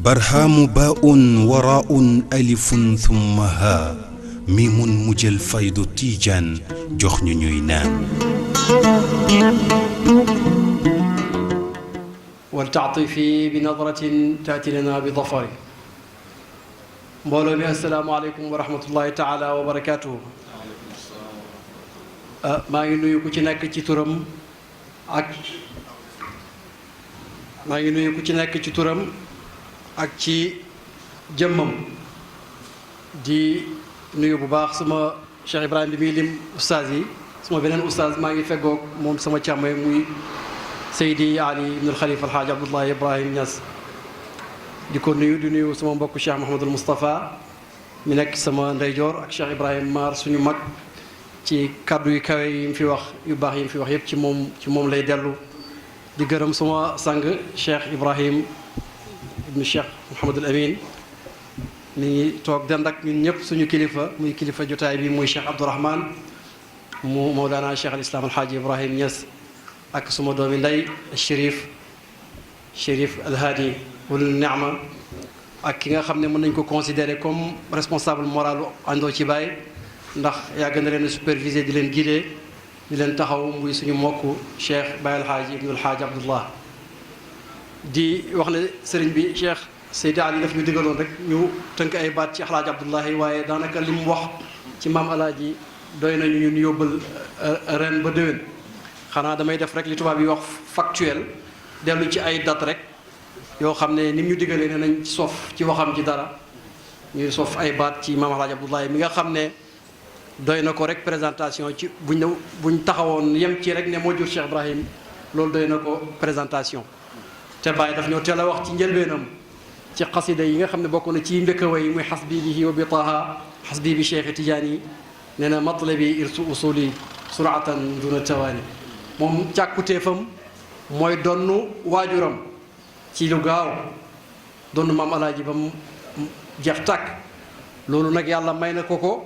برهام باء وراء ألف ثم ها ميم مجل فيض تيجان جخن نينان ولتعطفي بنظرة تأتي لنا بظفر مولو بي السلام عليكم ورحمة الله تعالى وبركاته maa ngi nuyu ku ci nekk ci turam ak maa ngi nuyu ku ci nekk ci turam ak ci jëmmam di nuyu bu baax sama Cheikh Ibrahim bi muy lim oustaz yi sama beneen oustaz maa ngi feggoog moom sama càmmay muy Seydi Ali ibn al Khalifa alhaaj Abdoulaye Ibrahim Niass di ko nuyu di nuyu sama mbokk Cheikh Mouhamadul Moustapha mi nekk sama ndeyjoor ak Cheikh Ibrahim Mar suñu mag ci kàddu yu kawe yi mu fi wax yu baax yi mu fi wax yépp ci moom lay dellu di gërëm sama sang Cheikh Ibrahim ibnu Cheikh Mouhamadul Amin mi ngi toog dend ak ñun ñëpp suñu kilifa muy kilifa jotaay bi muy Cheikh Abdourahman mu Mawlana Cheikh al Islam alhaaji Ibrahim Niass ak suma doomi ndey Chérif Alhaadi wul Neema ak ki nga xam ne mën nañ ko considérer comme responsable moral àndoo ci baay ndax yàgg na leen superviser di leen guider di leen taxaw muy suñu mbokk Cheikh Baye Alhaaji Ibnul Haaj Abdullah di wax ne sëriñ bi Cheikh Seydi Ali daf ñu digaloon rek ñu tënk ay baat ci Alhaaji Abdullahi waaye daanaka li mu wax ci maam Alaaji doy nañu ñun yóbbal ren ba déwén xanaa damay def rek li tubaab yi wax factuel dellu ci ay date rek yoo xam ne ni mu ñu digalee ne nañ sof ci waxam ci dara ñuy sof ay baat ci maam Alaaji Abdullahi mi nga xam ne doy na ko rek présentation ci buñ taxawoon yem ci rek ne moo jur Cheikh Ibrahim loolu doy na ko présentation te Baye daf ñoo teel a wax ci njëlbeenam ci xasida yi nga xam ne bokk na ci njëkk a way muy xasbi bihi wa bi taha xasbi bi Cheikh Tidiane nee na matlabi irsu usuli suratan duna tawaani moom càkkuteefam mooy donnu waajuram ci lu gaaw donnu maam alaaji ba mu jeex tàkk loolu nag yàlla may na ko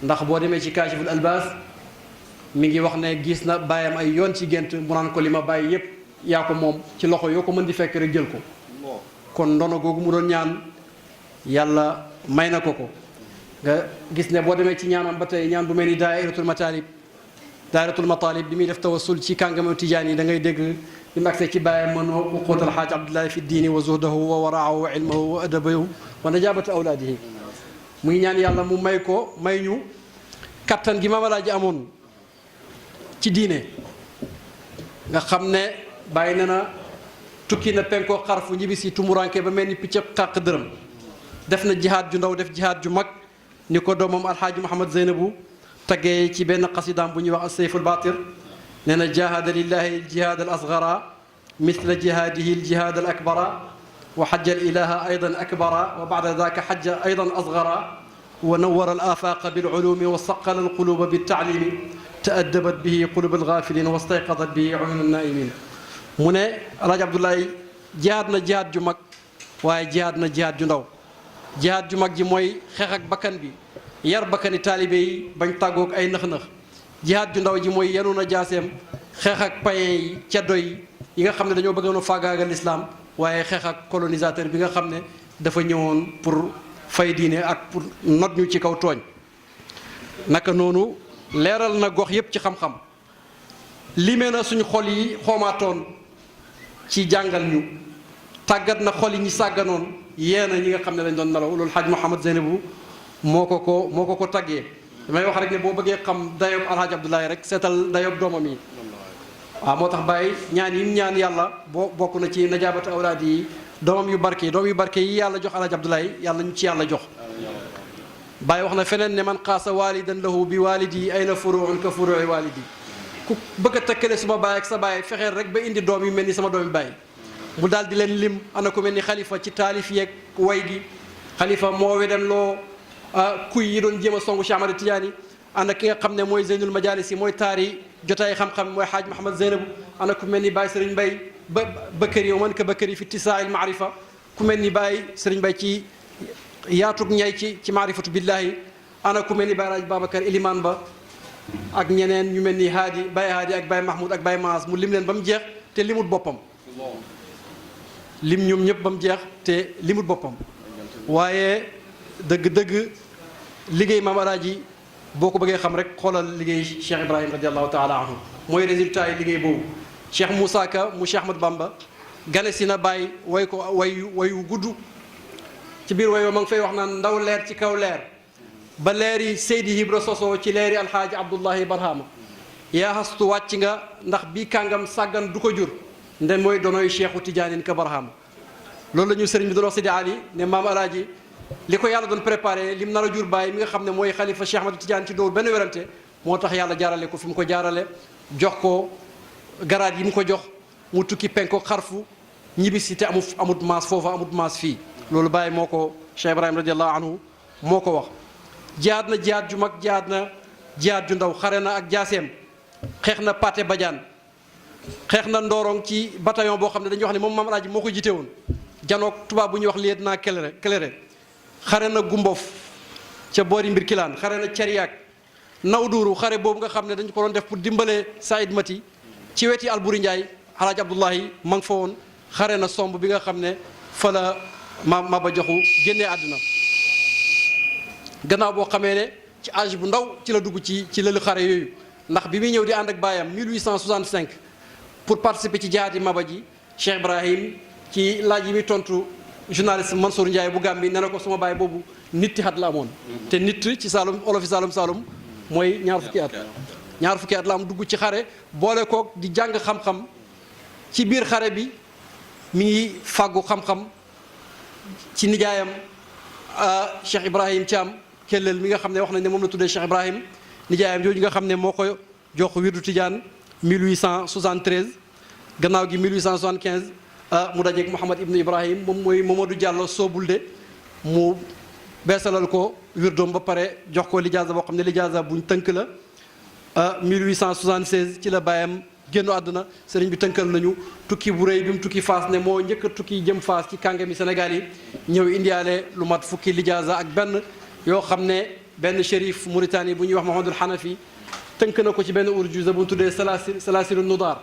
ndax boo demee ci kaashiful albaas mi ngi wax ne gis na bàyyam ay yoon ci gént mu naan ko li ma bàyyi yépp yaa ko moom ci loxo yoo ko mën di fekk rek jël ko kon ndono googu mu doon ñaan yàlla may na ko nga gis ne boo demee ci ñaanam ba tey ñaan bu mel ni daayiratul matalib bi muy def tawassul ci kàngam tijaan yi da ngay dégg bi mu agsee ci bàyyam mën xuutal xaaj abdullahi fi diini wa zuhdahu wa waraahu wa ilmahu wa adabahu wa najabatu awlaadihi muy ñaan yàlla mu may ñu kattan gi maam Alaaji amoon ci diine nga xam ne bàyyi na tukki na penkoo xarfu ñibbisi tumuranke ba mel ni picc xàq dërëm def na jihaad ju ndaw def jihaad ju mag ni ko doomam alxaaji Mouhamad Zeynabu taggee ci benn xasidaam bu ñuy wax as-sayful baatir nee na jahada lillahi aljihaad al asgara misla jihaadihi aljihaad al akbara wa xajja al ilaha aydan akbara wa bada daka xajja aydan asgara wa nawara al afaqa bil ulumi wa saqala al quluba bit taalimi taaddabat bihi qulub al ghafilin wa stayqadat bihi uyun al naimin mu ne alaaji Abdoulaye jihaad na jihaad ju mag waaye jihaad na jihaad ju ndaw jihaad ju mag ji mooy xeex ak bakkan bi yar bakkani taalibe yi bañ tàggoog ay nëx-nëx jihaad ju ndaw ji mooy yenu na jaaseem xeex ak païen yi ceddo yi nga xam ne dañoo bëggoon a faagaagal lislaam waaye xeex ak colonisateur bi nga xam ne dafa ñëwoon pour fay diine ak pour not ñu ci kaw tooñ naka noonu leeral na gox yépp ci xam-xam limee na suñu xol yi xoomaatoon ci jàngal ñu tàggat na xol yi ñi sàgganoon yeena ñi nga xam ne dañ doon nelaw loolu xaaj Mouhamad Zeynabu moo ko taggee damay wax rek ne boo bëggee xam dayob alhaaj Abdoulaye rek seetal dayob doomam yi waaw moo tax Baye ñaan yi ñaan yàlla bokk na ci najaabatu awlaad yi doom yu barke yi yàlla jox alhaaj Abdoulaye yàlla ñu ci yàlla jox Baye wax na feneen ne man xaasa walidan lahu bi walidi ayna furuun ka furu'i walidi ku bëgg a tëkkale suma baay ak sa baay fexeel rek ba indi doom yu mel ni sama doomi baay mu daal di leen lim ana ko mel ni xalifa ci taalif yeeg way gi xalifa moo wedem loo kuy yi doon jéem a songu Cheikh Ahmad Tidiane ana ki nga xam ne mooy Zeynul Majalis yi mooy taari jotaay xam-xam mooy xaaj Mouhamad Zeynabu ana ku mel ni Baye Serigne Mbaye Bakari man ka Bakari fi tisaa'il maarifa ku mel ni Baye Serigne Mbaye ci yaatug ñay ci maarifatu billahi ana ku mel ni Baye Raaj Babacar Ilimaan ba ak ñeneen ñu mel ni Haadi Baye Haadi ak Baye Mahmoud ak Baye Maas mu lim leen ba mu jeex te limut boppam lim ñoom ñëpp ba mu jeex te limut boppam waaye dëgg-dëgg liggéey Maam Alaaji boo ko bëggee xam rek xoolal liggéey Cheikh Ibrahim radiallahu taala anhu mooy résultat yi liggéey boobu Cheikh Moussa Ka mu Cheikh Ahmad Bamba gane si na bàyyi way ko wayu gudd ci biir wayoo ma ngi fay wax naan ndaw leer ci kaw leer ba leeri Seydi Ibra sosoo ci leeri alxaaji Abdullahi Barhama yaa hastu wàcc nga ndax bii kàngam sàggan du ko jur nde mooy donoy Cheikhu Tidianin ka Barhama loolu la ñu sëriñ bi doon wax Sidi Ali ne Maam Alaaji li ko yàlla doon préparé lim nar a jur bàyyi mi nga xam ne mooy xalifa Cheikh Ahmad Tidiane ci dowul benn werante moo tax yàlla jaarale ko fi mu ko jaarale jox ko garaat yi mu ko jox mu tukki penko xarfu ñibbisi te amut maas foofa amut maas fii loolu bàyyi moo ko Cheikh Ibrahim radiallahu anhu moo ko wax jihaad na jihaad ju mag jihaad na jihaad ju ndaw xare na ak jaaseem xeex na Pathé Badiane xeex na Ndorong ci bataillon boo xam ne dañuy wax ne moom Maam Alaaji moo ko jite woon janoog tubaab bu ñuy wax lieutenant Cléré xare na Gumbof ca boori mbir kilaan xare na Cariak Nawduuru xare boobu nga xam ne dañu ko doon def pour dimbalee Saïd Mati ci weti Alburi Ndiaye Alaaji Abdullahi ma ngi fa woon xare na somb bi nga xam ne fa la Maba Jaxu génnee àdduna gannaaw boo xamee ne ci âge bu ndaw ci la dugg ci lëlu xare yooyu ndax bi muy ñëw di ànd ak baayam 1865 pour participer ci jihaad yi Maba ji Cheikh Ibrahim ci laaj yi muy tontu journaliste Mansour Ndiaye bu Gàmbi nee na ko suma baay boobu nitti at la amoon te nit ci Saalum olofi Saalum mooy ñaar fukki at la am dugg ci xare boole koog di jàng xam-xam ci biir xare bi mi ngi fàggu xam-xam ci nijaayam Cheikh Ibrahim Thiam Kellel mi nga xam ne wax nañ ne moom la tuddee Cheikh Ibrahim nijaayam jooju nga xam ne moo ko jox wirdu Tijaan 1873 gannaaw gi 1875 mu dajeeg Mouhamad Ibn Ibrahim moom mooy Mamadou Diallo Sobulde mu beesalal ko wirdoom ba pare jox ko lijaasa boo xam ne lijaasa buñ tënk la 1876 ci la bàyyam génn àdduna sëriñ bi tënkal nañu tukki bu rëy bi mu tukki Faas ne moo njëkk a tukki jëm Faas ci kàngami Sénégal yi ñëw indiaale lu mat fukki lijaasa ak benn yoo xam ne benn shérif Mauritanie bu ñuy wax Mahamadul Hanafi tënk na ko ci benn urjuza bu ñu tuddee salaasilu nudaar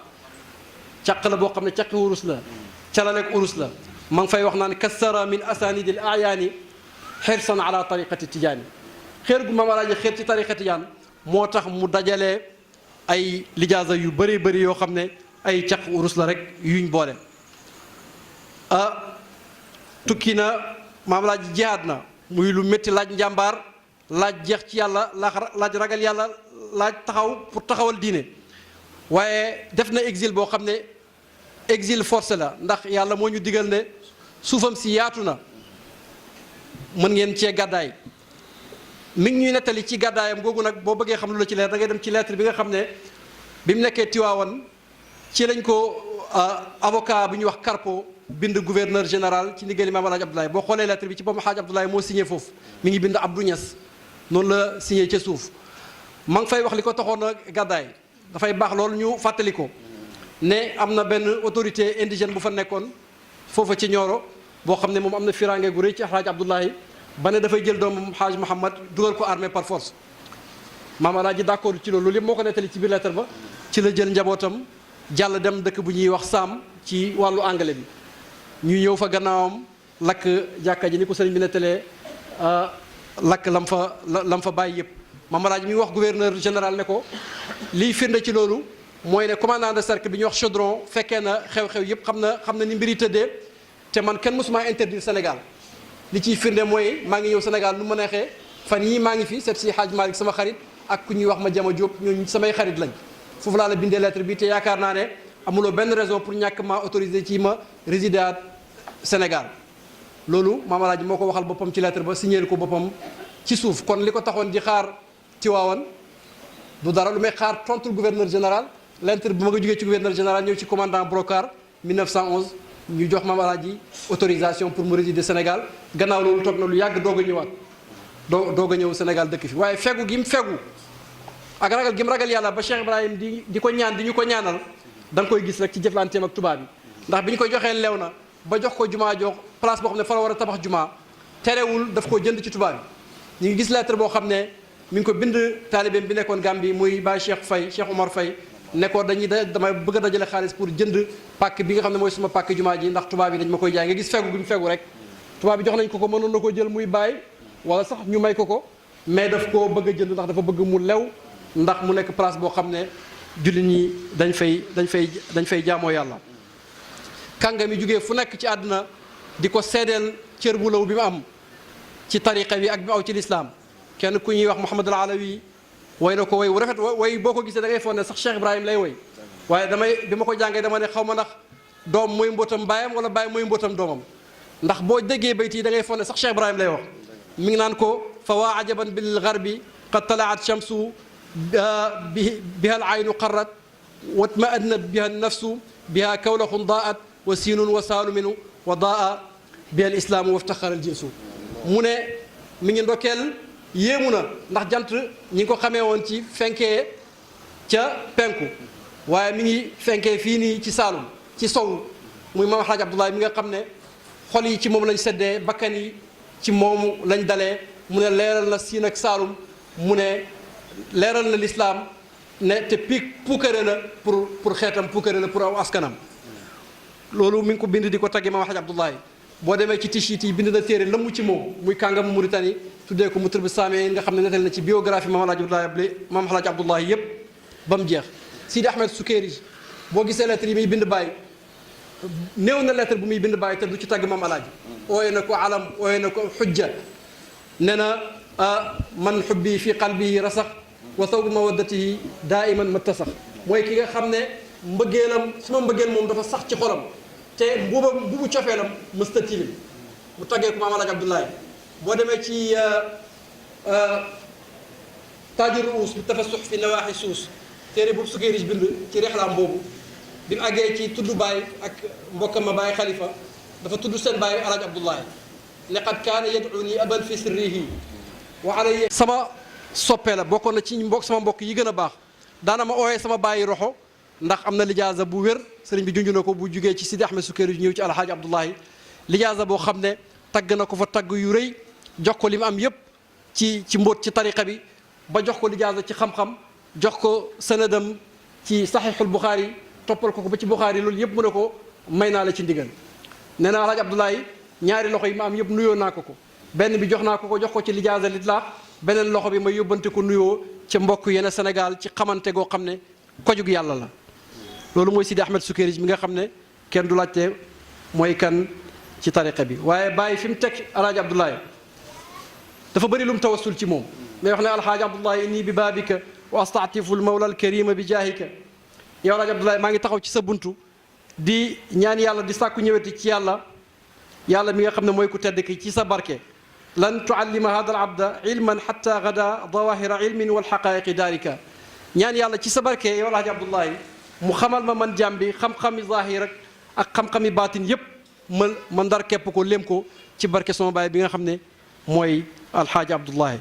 caq la boo xam ne caqi urus la calaleeg urus la ma ngi fay wax naan kassara min asanidil ayaani xirsan ala tariqati tijaani xeer gu Maam Alaaji xeer ci tariqa tijaan moo tax mu dajalee ay lijaasa yu bëri bëri yoo xam ne ay caq urus la rek yuñ boole tukki na Maam Alaaji jihaad na muy lu métti laaj njàmbaar laaj jeex ci yàlla laaj ragal yàlla laaj taxaw pour taxawal diine waaye def na exil boo xam ne exil forcé la ndax yàlla moo ñu digal ne suufam si yaatu na mën ngeen cee gàddaay mi ngi ñuy nettali ci gàddaayam googu nag boo bëggee xam lu la ci leer da ngay dem ci lettre bi nga xam ne bi mu nekkee Tiwaawan ci lañ ko avocat bi ñuy wax Carpo bind gouverneur général ci ndigali Maam Alaaji Abdoulaye boo xoolee lettre bi ci boppam Xaaj Abdoulaye moo signé foofu mi ngi bind Abdou Niass noonu la signé ca suuf ma ngi fay wax li ko taxoon a gàddaay dafay baax loolu ñu fàttali ko ne am na benn autorité indigène bu fa nekkoon foofa ci Nioro boo xam ne moom am na firange gu rëy ci Xaaj Abdoulaye ba ne dafay jël doomam Xaaj Mouhamad dugal ko armée par force Maam Alaaji d'accord ci loolu lépp moo ko nettali ci biir lettre ba ci la jël njabootam jàll dem dëkk bu ñuy wax Saam ci wàllu anglais bi ñu ñëw fa gannaawam lakk jàkka ji ni ko sëriñ bi nettalee lakk lam fa bàyyi yëpp Maam Alaaji mi ngi wax gouverneur général ne ko liy firnde ci loolu mooy ne commandant de cercle bi ñuy wax Chaudron fekkee na xew-xew yëpp xam na ni mbir yi tëddee te man kenn mësuma interdire Sénégal li ciy firnde mooy maa ngi ñëw Sénégal nu ma neexee fan yii maa ngi fi seet si Hadj Malick sama xarit ak ku ñuy wax ma Jama Diop ñooñu samay xarit lañ foofu laa la bindee lettre bi te yaakaar naa ne amuloo benn raison pour ñàkk ma autorisé ci ma résider à Sénégal loolu Maam Alaaji moo ko waxal boppam ci lettre ba signé ko boppam ci suuf kon li ko taxoon di xaar Tiwaawan du dara lu may xaar tontu gouverneur général lettre bi ma nga jógee ci gouverneur général ñëw ci commandant Brocard 1911 ñu jox Maam Alaaji autorisation pour mu résider Sénégal gannaaw loolu toog na lu yàgg doog a ñëwaat doog a ñëw Sénégal dëkk fi waaye fegu gi mu fegu ak ragal gi mu ragal yàlla ba Cheikh Ibrahim di ko ñaan di ñu ko ñaanal da nga koy gis rek ci jëflanteem ak tubaab bi ndax bi ñu ko joxee lew na ba jox ko jumaa jox place boo xam ne fa la war a tabax jumaa terewul daf koo jënd ci tubaab bi ñu ngi gis lettre boo xam ne mi ngi ko bind taalibeem bi nekkoon Gambie muy Baye Cheikh Omar Faye ne ko damay bëgg a dajale xaalis pour jënd pàkk bi nga xam ne mooy suma pàkk jumaa ji ndax tubaab yi dañ ma koy jaay nga gis fegu guñ fegu rek tubaab bi jox nañ ko mënoon na ko jël muy bàyyi wala sax ñu may ko mais daf koo bëgg a jënd ndax dafa bëgg mu lew ndax mu nekk place boo xam ne jullit ñi dañ fay jaamoo yàlla kànga mi jógee fu nekk ci àdduna di ko seedeel cër bu law bi mu am ci tariqa bi ak bi mu aw ci lislaam kenn ku ñuy wax Mouhamad al Alawi way na ko way wu rafet way boo ko gisee da ngay foog ne sax Cheikh Ibrahim lay way waaye bi ma ko jàngee dama ne xaw ma ndax doom mooy mbootam baayam wala baay mooy mbootam doomam ndax boo déggee bayt yi da ngay foog ne sax Cheikh Ibrahim lay wax mi ngi naan ko fa waa ajaban bil garbi qad talaat shamsu biha al aynu qarrat watma adnat biha nafsu biha kawlaxun daat wa siinun wa saaluminu wa daa biha al islaamu waftaxara al jinsu mu ne mi ngi ndokkeel yéemu na ndax jant ñi ngi ko xamee woon ci fenkee ca penku waaye mi ngi fenkee fii nii ci Saalum ci sow muy maam Alxaaj Abdoulaye mi nga xam ne xol yi ci moom lañ seddee bakkan yi ci moom lañ dalee mu ne leeral na Siin ak Saalum mu ne leeral na lislaam ne te puukare la pour xeetam puukare la pour aw askanam loolu mi ngi ko bind di ko tagge maam Alxaaj Abdoulaye boo demee ci tichit yi bind na téere lëmm ci moom muy kàngam Mauritanie tuddee ko Mutrib Saami nga xam ne netal na ci biographie maam Alxaaj Abdoulaye yépp ba mu jeex Sidi Ahmed Sukayrij boo gisee lettre yi muy bind bàyyi néew na lettre bu muy bind bàyyi te du ci tagg maam alaaji ooye na ko alam ooye na ko xujja ne na man xubbi fi qalbi rasax wa thawbu mawaddatihi daiman mattasax mooy ki nga xam ne mbëggeelam suma mbëggeel moom dafa sax ci xolam te mbubu cofeelam mësta tilim mu taggee ko maam alaaji Abdoulaye boo demee ci taaju ruus bi tafasux fi nawaaxi suus téere boobu Sukayrij bind ci rexlaam boobu bi mu àggee ci tudd baay ak mbokkam ma baay xalifa dafa tudd seen baay alaaji Abdoulaye laqad kaana yad'uni aban fi sirrihi wa alayya sama soppee la bokkoon na ci sama mbokk yi gën a baax daana ma ooyee sama bàyyi roxo ndax am na lijaasa bu wér sëriñ bi junj na ko bu jugee ci Sidi Ahmed Sukayrij ñëw ci alxaaji Abdoulaye lijaasa boo xam ne tagg na ko fa tagg yu rëy jox ko li mu am yépp ci mbóot ci tariqa bi ba jox ko lijaasa ci xam-xam jox ko sanadam ci saxiixul Buxaari toppal ko ba ci Buxaari loolu yëpp mu ne ko may naa la ci ndigal nee na alxaaji Abdoulaye ñaari loxo yi ma am yëpp nuyoo naa ko benn bi jox naa ko jox ko ci lijaasa litlaax beneen loxo bi ma yóbbante ko nuyoo ca mbokk yenn Sénégal ci xamante goo xam ne kojug yàlla la loolu mooy Sidi Ahmed Sukayrij mi nga xam ne kenn du laajte mooy kan ci tariqa bi waaye bàyyi fi mu teg alxaaji Abdoulaye dafa bëri lu mu tawassul ci moom mais wax ne alxaaji Abdoulaye inni bi baabika wa astaatifu lmawla alkarima bi jaahika yow alxaaji Abdoulaye maa ngi taxaw ci sa buntu di ñaan yàlla di sàkku ñëweti ci yàlla mi nga xam ne mooy ku tedd ki ci sa barke lan tuallima hada al abda ilman xatta gada dawahira ilmin walxaqaiqi daarika ñaan yàlla ci sa barke yow alxaaji Abdoulaye mu xamal ma man jàmm bi xam-xami zahir ak xam-xami baatin yépp ma ndar képp ko léem ko ci barke sama baay bi nga xam ne mooy alxaaji Abdoulaye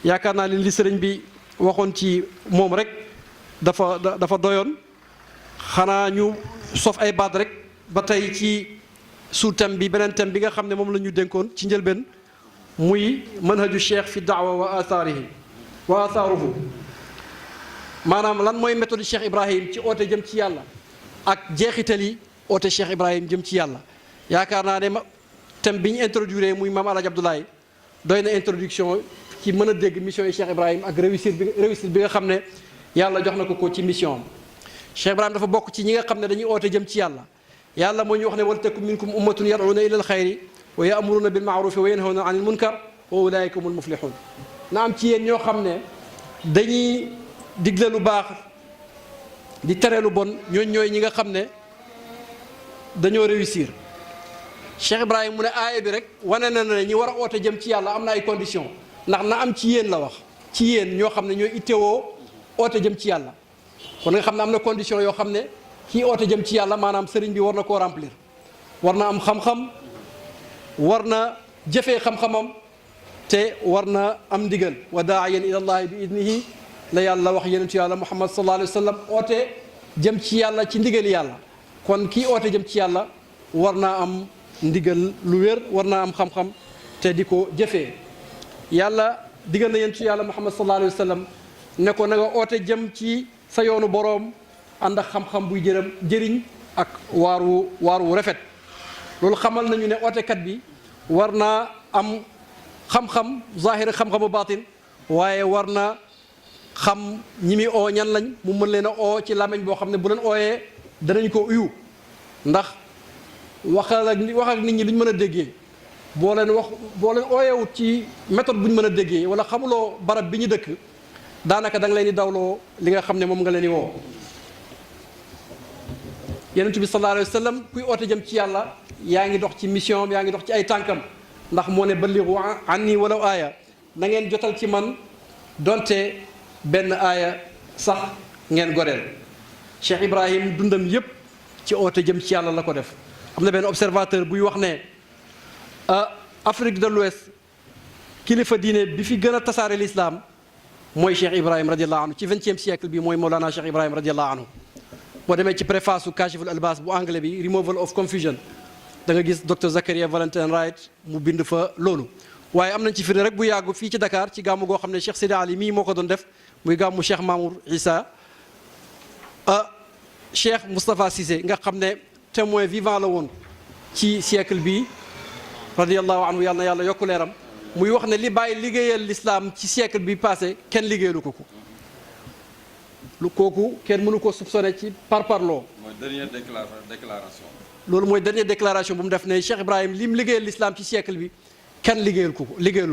yaakaar naa li sëriñ bi waxoon ci moom rek dafa doyoon xanaa ñu sof ay baat rek ba tey ci sous thème bi beneen thème bi nga xam ne moom la ñu dénkoon ci njëlbeen muy manhaju cheikh fi daawa wa athaaruhu maanaam lan mooy méthode Cheikh Ibrahim ci oote jëm ci yàlla ak jeexital yi oote Cheikh Ibrahim jëm ci yàlla yaakaar naa ne thème bi ñu introduire muy maam alaaji Abdoulaye doy na introduction ci mën a dégg mission yi Cheikh Ibrahim ak réussite bi nga xam ne yàlla jox na ko ci mission am Cheikh Ibrahim dafa bokk ci ñi nga xam ne dañuy oote jëm ci yàlla moo ñu wax ne wal takum minkum ummatun yad'una ila alxayri wa ya'muruna bil ma'rufi wa yanhawna anil munkar wa ulaika humul muflihun na am ci yéen ñoo xam ne dañuy digle lu baax di tere lu bon ñooy ñi nga xam ne dañoo réussir Cheikh Ibrahim mu ne aaya bi rek wane na ne ñi war a oote jëm ci yàlla am na ay conditions ndax na am ci yéen la wax ci yéen ñoo xam ne ñooy ittewoo oote jëm ci yàlla kon nga xam ne am na condition yoo xam ne kii oote jëm ci yàlla maanaam sëriñ bi war na koo remplir war na am xam-xam war na jëfee xam-xamam te war na am ndigal wa daa'iyan ila llahi bi idnihi la yàlla wax yenentu yàlla Muhammad sallallahu alayhi wa sallam oote jëm ci yàlla ci ndigal yàlla kon kii oote jëm ci yàlla war naa am ndigal lu wér war naa am xam-xam te di ko jëfee yàlla digal na yonent yàlla Muhammad sallallahu alayhi wa sallam ne ko na nga oote jëm ci sa yoonu boroom ànd ak xam-xam buy jëriñ ak waar wu rafet. loolu xamal nañu ne ootekat bi war naa am xam-xam zahir ak xam-xamu baatin waaye war na xam ñi muy oo ñan lañ mu mën leen a oo ci làmmiñ boo xam ne bu leen ooyee danañ ko uyu ndax wax ak nit ñi luñ mën a déggee boo leen ooyeewut ci méthode bu ñu mën a déggee wala xamuloo barab bi ñu dëkk daanaka da nga leen di dawloo li nga xam ne moom nga leen di woo. Yonent bi sallallahu alayhi wa sallam kuy oote jëm ci yàlla yaa ngi dox ci mission yaa ngi dox ci ay tànkam ndax moo ne ballighu anni walaw aaya na ngeen jotal ci man donte benn aaya sax ngeen goreel. Cheikh Ibrahim dundam yépp ci oote jëm ci yàlla la ko def. am na benn observateur buy wax ne Afrique de l'Ouest kilifa diine bi fi gën a tasaare l'islam mooy Cheikh Ibrahim radiallahu anhu ci 20e siècle bi mooy Mawlana Cheikh Ibrahim radiallahu anhu. boo demee ci préface su Kashiful Albas bu anglais bi Removal of Confusion da nga gis docteur Zakaria Valentine Wright mu bind fa loolu. waaye am nañ ci firnde rek bu yàggu fii ci Dakar ci gàmmu goo xam ne Cheikh Sidi Ali mii moo ko doon def muy gàmmu Cheikh Mamour Issa Cheikh Moustapha Cissé nga xam ne témoin vivant la woon ci siècle bi radiallahu anhu yàlla na yàlla yokku leeram muy wax ne li bàyyi liggéeyal l'islam ci siècle bi passé kenn liggéeyalu ko lu kooku kenn mënu ko soupçonné ci parparloo. mooy dernière déclaration. loolu mooy dernière déclaration bu mu def ne Cheikh Ibrahim lim liggéeyal l'islam ci siècle bi kenn liggéeyalu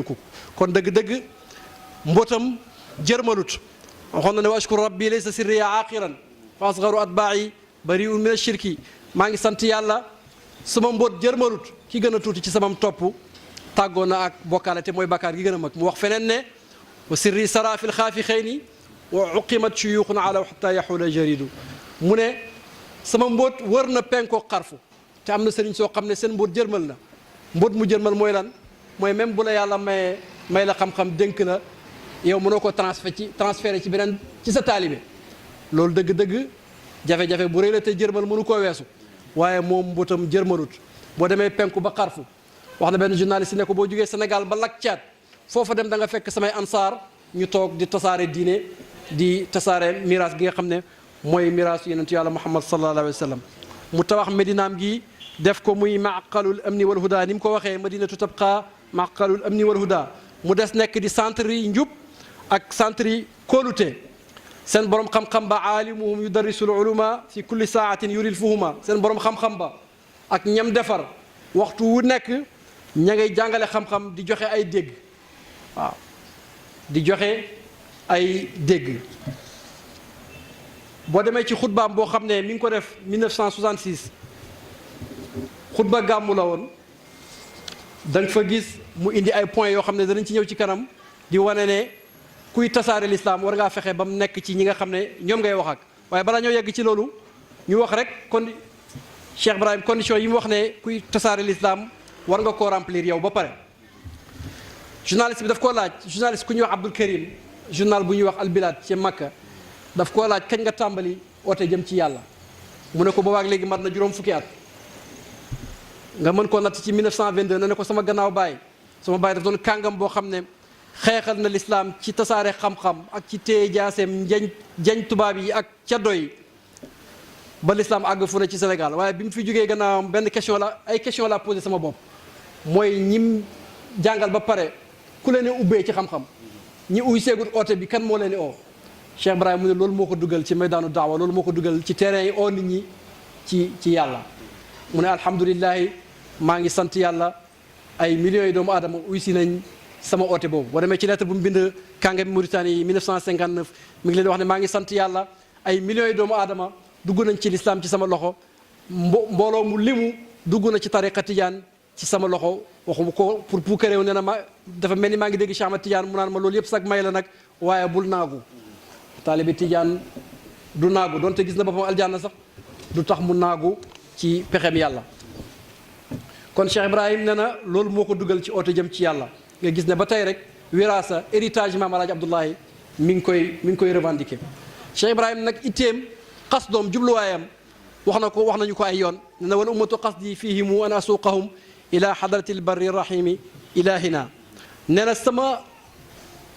ko kon dëgg-dëgg mbootam jërmalut waxoon na ne wa ashkuru rabbi laysa sirriya aaqiran fa asgaru atbaa'i bari'un min ashirki maa ngi sant yàlla sama mboot jërmalut ki gën a tuuti ci samam topp tàggoo na ak bokkaale te mooy bakkaar gi gën a mag mu wax feneen ne wa sirri sara fil xaafi xëyni wa uqimat shuyukhun ala hatta yaxula jaridu mu ne sama mbóot wër na penkoo xarfu te am na sëriñ soo xam ne seen mbóot jërmal na mbóot mu jërmal mooy lan mooy même bu la yàlla may la xam-xam dénk la yow mënoo ko transféré ci beneen ci sa taalibe loolu dëgg-dëgg jafe-jafe bu rëy la te jërmal mënu koo weesu waaye moom mbóotam jërmalut boo demee penku ba xarfu wax na benn journaliste ne ko boo jógee Sénégal ba lak Caad foofa dem da nga fekk samay ansaar ñu toog di tasaare diine di tasaare miraas gi nga xam ne mooy miraasu yonentu yàlla Muhammad sallallahu alayhi wa sallam mu tabax medinaam gi def ko muy maqalul amni wal huda ni mu ko waxee madinatu tabqa maqalul amni wal huda mu des nekk di centre yi njub ak centre yi kóolute seen borom xam-xam ba aalimuhum yudarrisul uluma fi kulli saatin yuril fuhuma seen borom xam-xam ba ak ñam defar waxtu wu nekk ña ngay jàngale xam-xam di joxe ay dégg waaw di joxe ay dégg boo demee ci xutbaam boo xam ne mi ngi ko def 1966 xutba gàmmu la woon da nga fa gis mu indi ay points yoo xam ne danañ ci ñëw ci kanam di wane ne kuy tasaare l'islam war ngaa fexe ba mu nekk ci ñi nga xam ne ñoom ngay wax ak waaye balaa ñoo yegg ci loolu ñu wax rek kon Cheikh Ibrahim condition yi mu wax ne kuy tasaare l'islam war nga koo remplir yow ba pare journaliste bi daf koo laaj journaliste ku ñuy wax Abdul Karim journal bu ñuy wax Al Bilad ci Makka daf koo laaj kañ nga tàmbali oote jëm ci yàlla mu ne ko boobaak léegi mat na juróom fukki at nga mën koo natt ci 1922 na ne ko sama gannaaw baay sama baay daf doon kàngam boo xam ne xeexal na l'islam ci tasaare xam-xam ak ci téye jaaseem jañ tubaab yi ak caddo yi ba l'islam àgg fu ne ci Sénégal waaye bi mu fi jógee gannaawam benn question la posé sama bopp mooy ñim jàngal ba pare ku leen ubbee ci xam-xam ñi uy seegut oote bi kan moo leen oo Cheikh Ibrahima mu ne loolu moo ko dugal ci maydaanu daawa loolu moo ko dugal ci terrain yi oo nit ñi ci yàlla mu ne alhamdulilahi maa ngi sant yàlla ay millions yi doomu aadama uy si nañ sama oote boobu boo demee ci lettre bu mu bind kàngami Mauritanie yi 1959 mi ngi leen di wax ne maa ngi sant yàlla ay millions yi doomu aadama dugg nañ ci l'islam ci sama loxo mbooloo mu limu dugg na ci tariqa Tijaan ci sama loxo waxuma ko pour puukaréew ne na ma dafa mel ni maa ngi dégg Cheikh Ahmad Tijaan mu naan ma loolu yëpp sax may la nag waaye bul naagu taalibi Tijaan du naagu donte gis na boppam aljanna sax du tax mu naagu ci pexem yàlla kon Cheikh Ibrahim ne na loolu moo ko dugal ci oote jëm ci yàlla nga gis ne ba tey rek wiraasa héritage maam Alaaji Abdoulaye mi ngi koy revendiquer Cheikh Ibrahim nag itteem xas doom jubluwaayam wax nañu ko ay yoon ne na wal ummatu qasdi fihimu an asuqahum ila hadratil barri rahimi ilahina nee na sama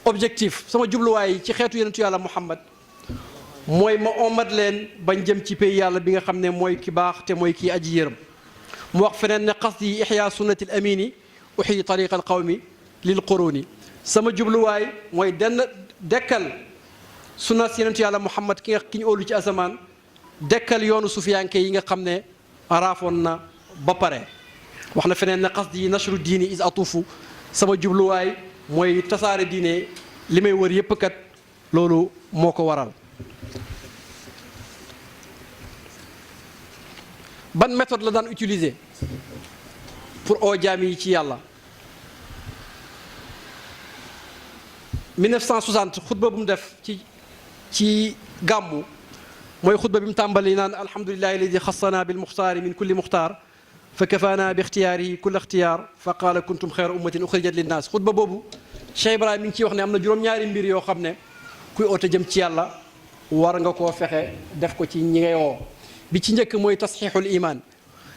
objectif sama jubluwaay ci xeetu yonentu yàlla Muhammad mooy ma omat leen bañ jëm ci pays yàlla bi nga xam ne mooy ki baax te mooy kii aji yërëm mu wax feneen ne qasdi ihya sunnati al amini uxyi tariqa al qawmi lil quruni sama jubluwaay mooy dekkal sunna si yonentu yàlla Muhammad ki ñu óolu ci asamaan dekkal yoonu sufiyanke yi nga xam ne raafoon na ba pare wax na feneen ne qasdi nashru diini is atuufu sama jubluwaay mooy tasaare diine li may wër yépp kat loolu moo ko waral ban méthode la daan utiliser pour oo jaam yi ci yàlla 1960 xutba bu mu def ci gàmmu mooy xutba bi mu tàmbali naan alhamdulillahi alladi xassana bil muxtaari min kulli muxtaar fa kafaana bi ixtiyaarihi kulla ixtiyaar fa qaala kuntum xayra ummatin uxrijat linnaas xutba boobu Cheikh Ibrahima mi ngi ciy wax ne am na juróom-ñaari mbir yoo xam ne kuy oote jëm ci yàlla war nga koo fexe def ko ci ñi ngay woo bi ci njëkk mooy tasxiixul imaan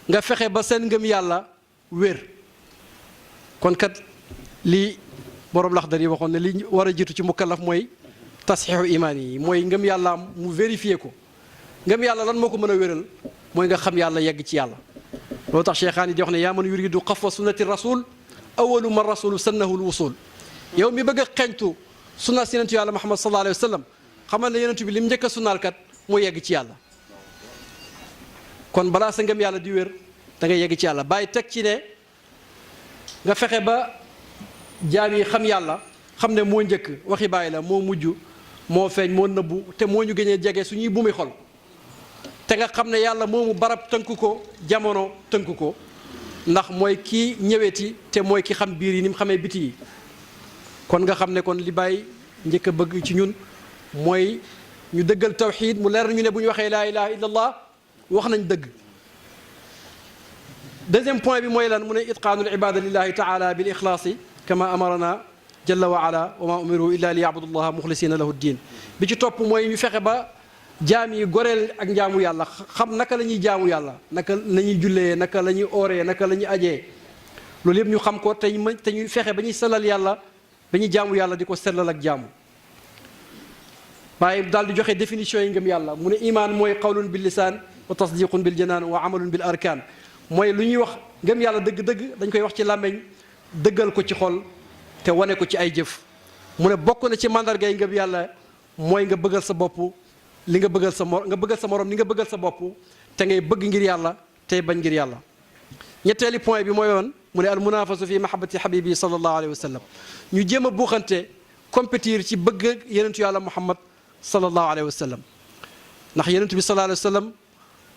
nga fexe ba seen ngëm yàlla wér kon kat lii borom Laxdar yi waxoon ne li war a jiitu ci mukallaf mooy tasxiixu imaan yi mooy ngëm yàlla mu vérifier ko ngëm yàlla lan moo ko mën a wéral mooy nga xam yàlla yegg ci yàlla loolu tax cheikhaan yi di wax ne yaa man yuridu xafwa sunnati rasul awalu man rasulu sannahu lwusul yow mi bëgg a xeñtu sunna si yonentu yàlla Muhammad sallallahu alayhi wa sallam xamal ne yonentu bi li mu njëkk a sunnaal kat moo yegg ci yàlla kon balaa sa ngëm yàlla di wér da ngay yegg ci yàlla bàyyi teg ci ne nga fexe ba jaam yi xam yàlla xam ne moo njëkk waxi bàyyi la moo mujj moo feeñ moo nëbbu te moo ñu gënee jege suñuy bumi xol te nga xam ne yàlla moomu barab tënk ko jamono tënk ko ndax mooy kii ñëweeti te mooy ki xam biir yi ni mu xamee biti yi kon nga xam ne kon li bàyyi njëkk a bëgg ci ñun mooy ñu dëggal tawxiid mu leer ñu ne bu ñu waxee laa ilaha illa allah wax nañ dëgg deuxième point bi mooy lan mu ne itqaanul ibada lillahi taala bil ixlaasi kama amarana jalla wa ala wa ma umiru illa li yabudullaha muxlisina lahu ddin bi ci topp mooy ñu fexe ba jaam yi goreel ak njaamu yàlla xam naka la ñuy jaamu yàlla naka la ñuy jullee naka la ñuy ooree naka la ñuy ajee loolu yëpp ñu xam ko te ñuy fexe ba ñuy sellal yàlla ba ñuy jaamu yàlla di ko sellal ak jaamu waaye daal di joxe définition yi ngëm yàlla mu ne imaan mooy qawlun bil lisaan wa tasdiqun bil janaan wa amalun bil arkaan mooy lu ñuy wax ngëm yàlla dëgg-dëgg dañ koy wax ci làmmeñ dëggal ko ci xol te wane ko ci ay jëf mu ne bokk na ci mandarga yi ngëm yàlla mooy nga bëggal sa bopp li nga bëggal sa nga bëggal sa morom li nga bëggal sa bopp te ngay bëgg ngir yàlla tey bañ ngir yàlla ñetteeli point bi mooy woon mu ne al munafasu fi mahabbati habibi sallallahu alayhi wa sallam ñu jéem a buuxante compétir ci bëgg yenentu yàlla muhammad sallallahu alayhi wa sallam ndax yenentu bi sallallahu alayhi wa sallam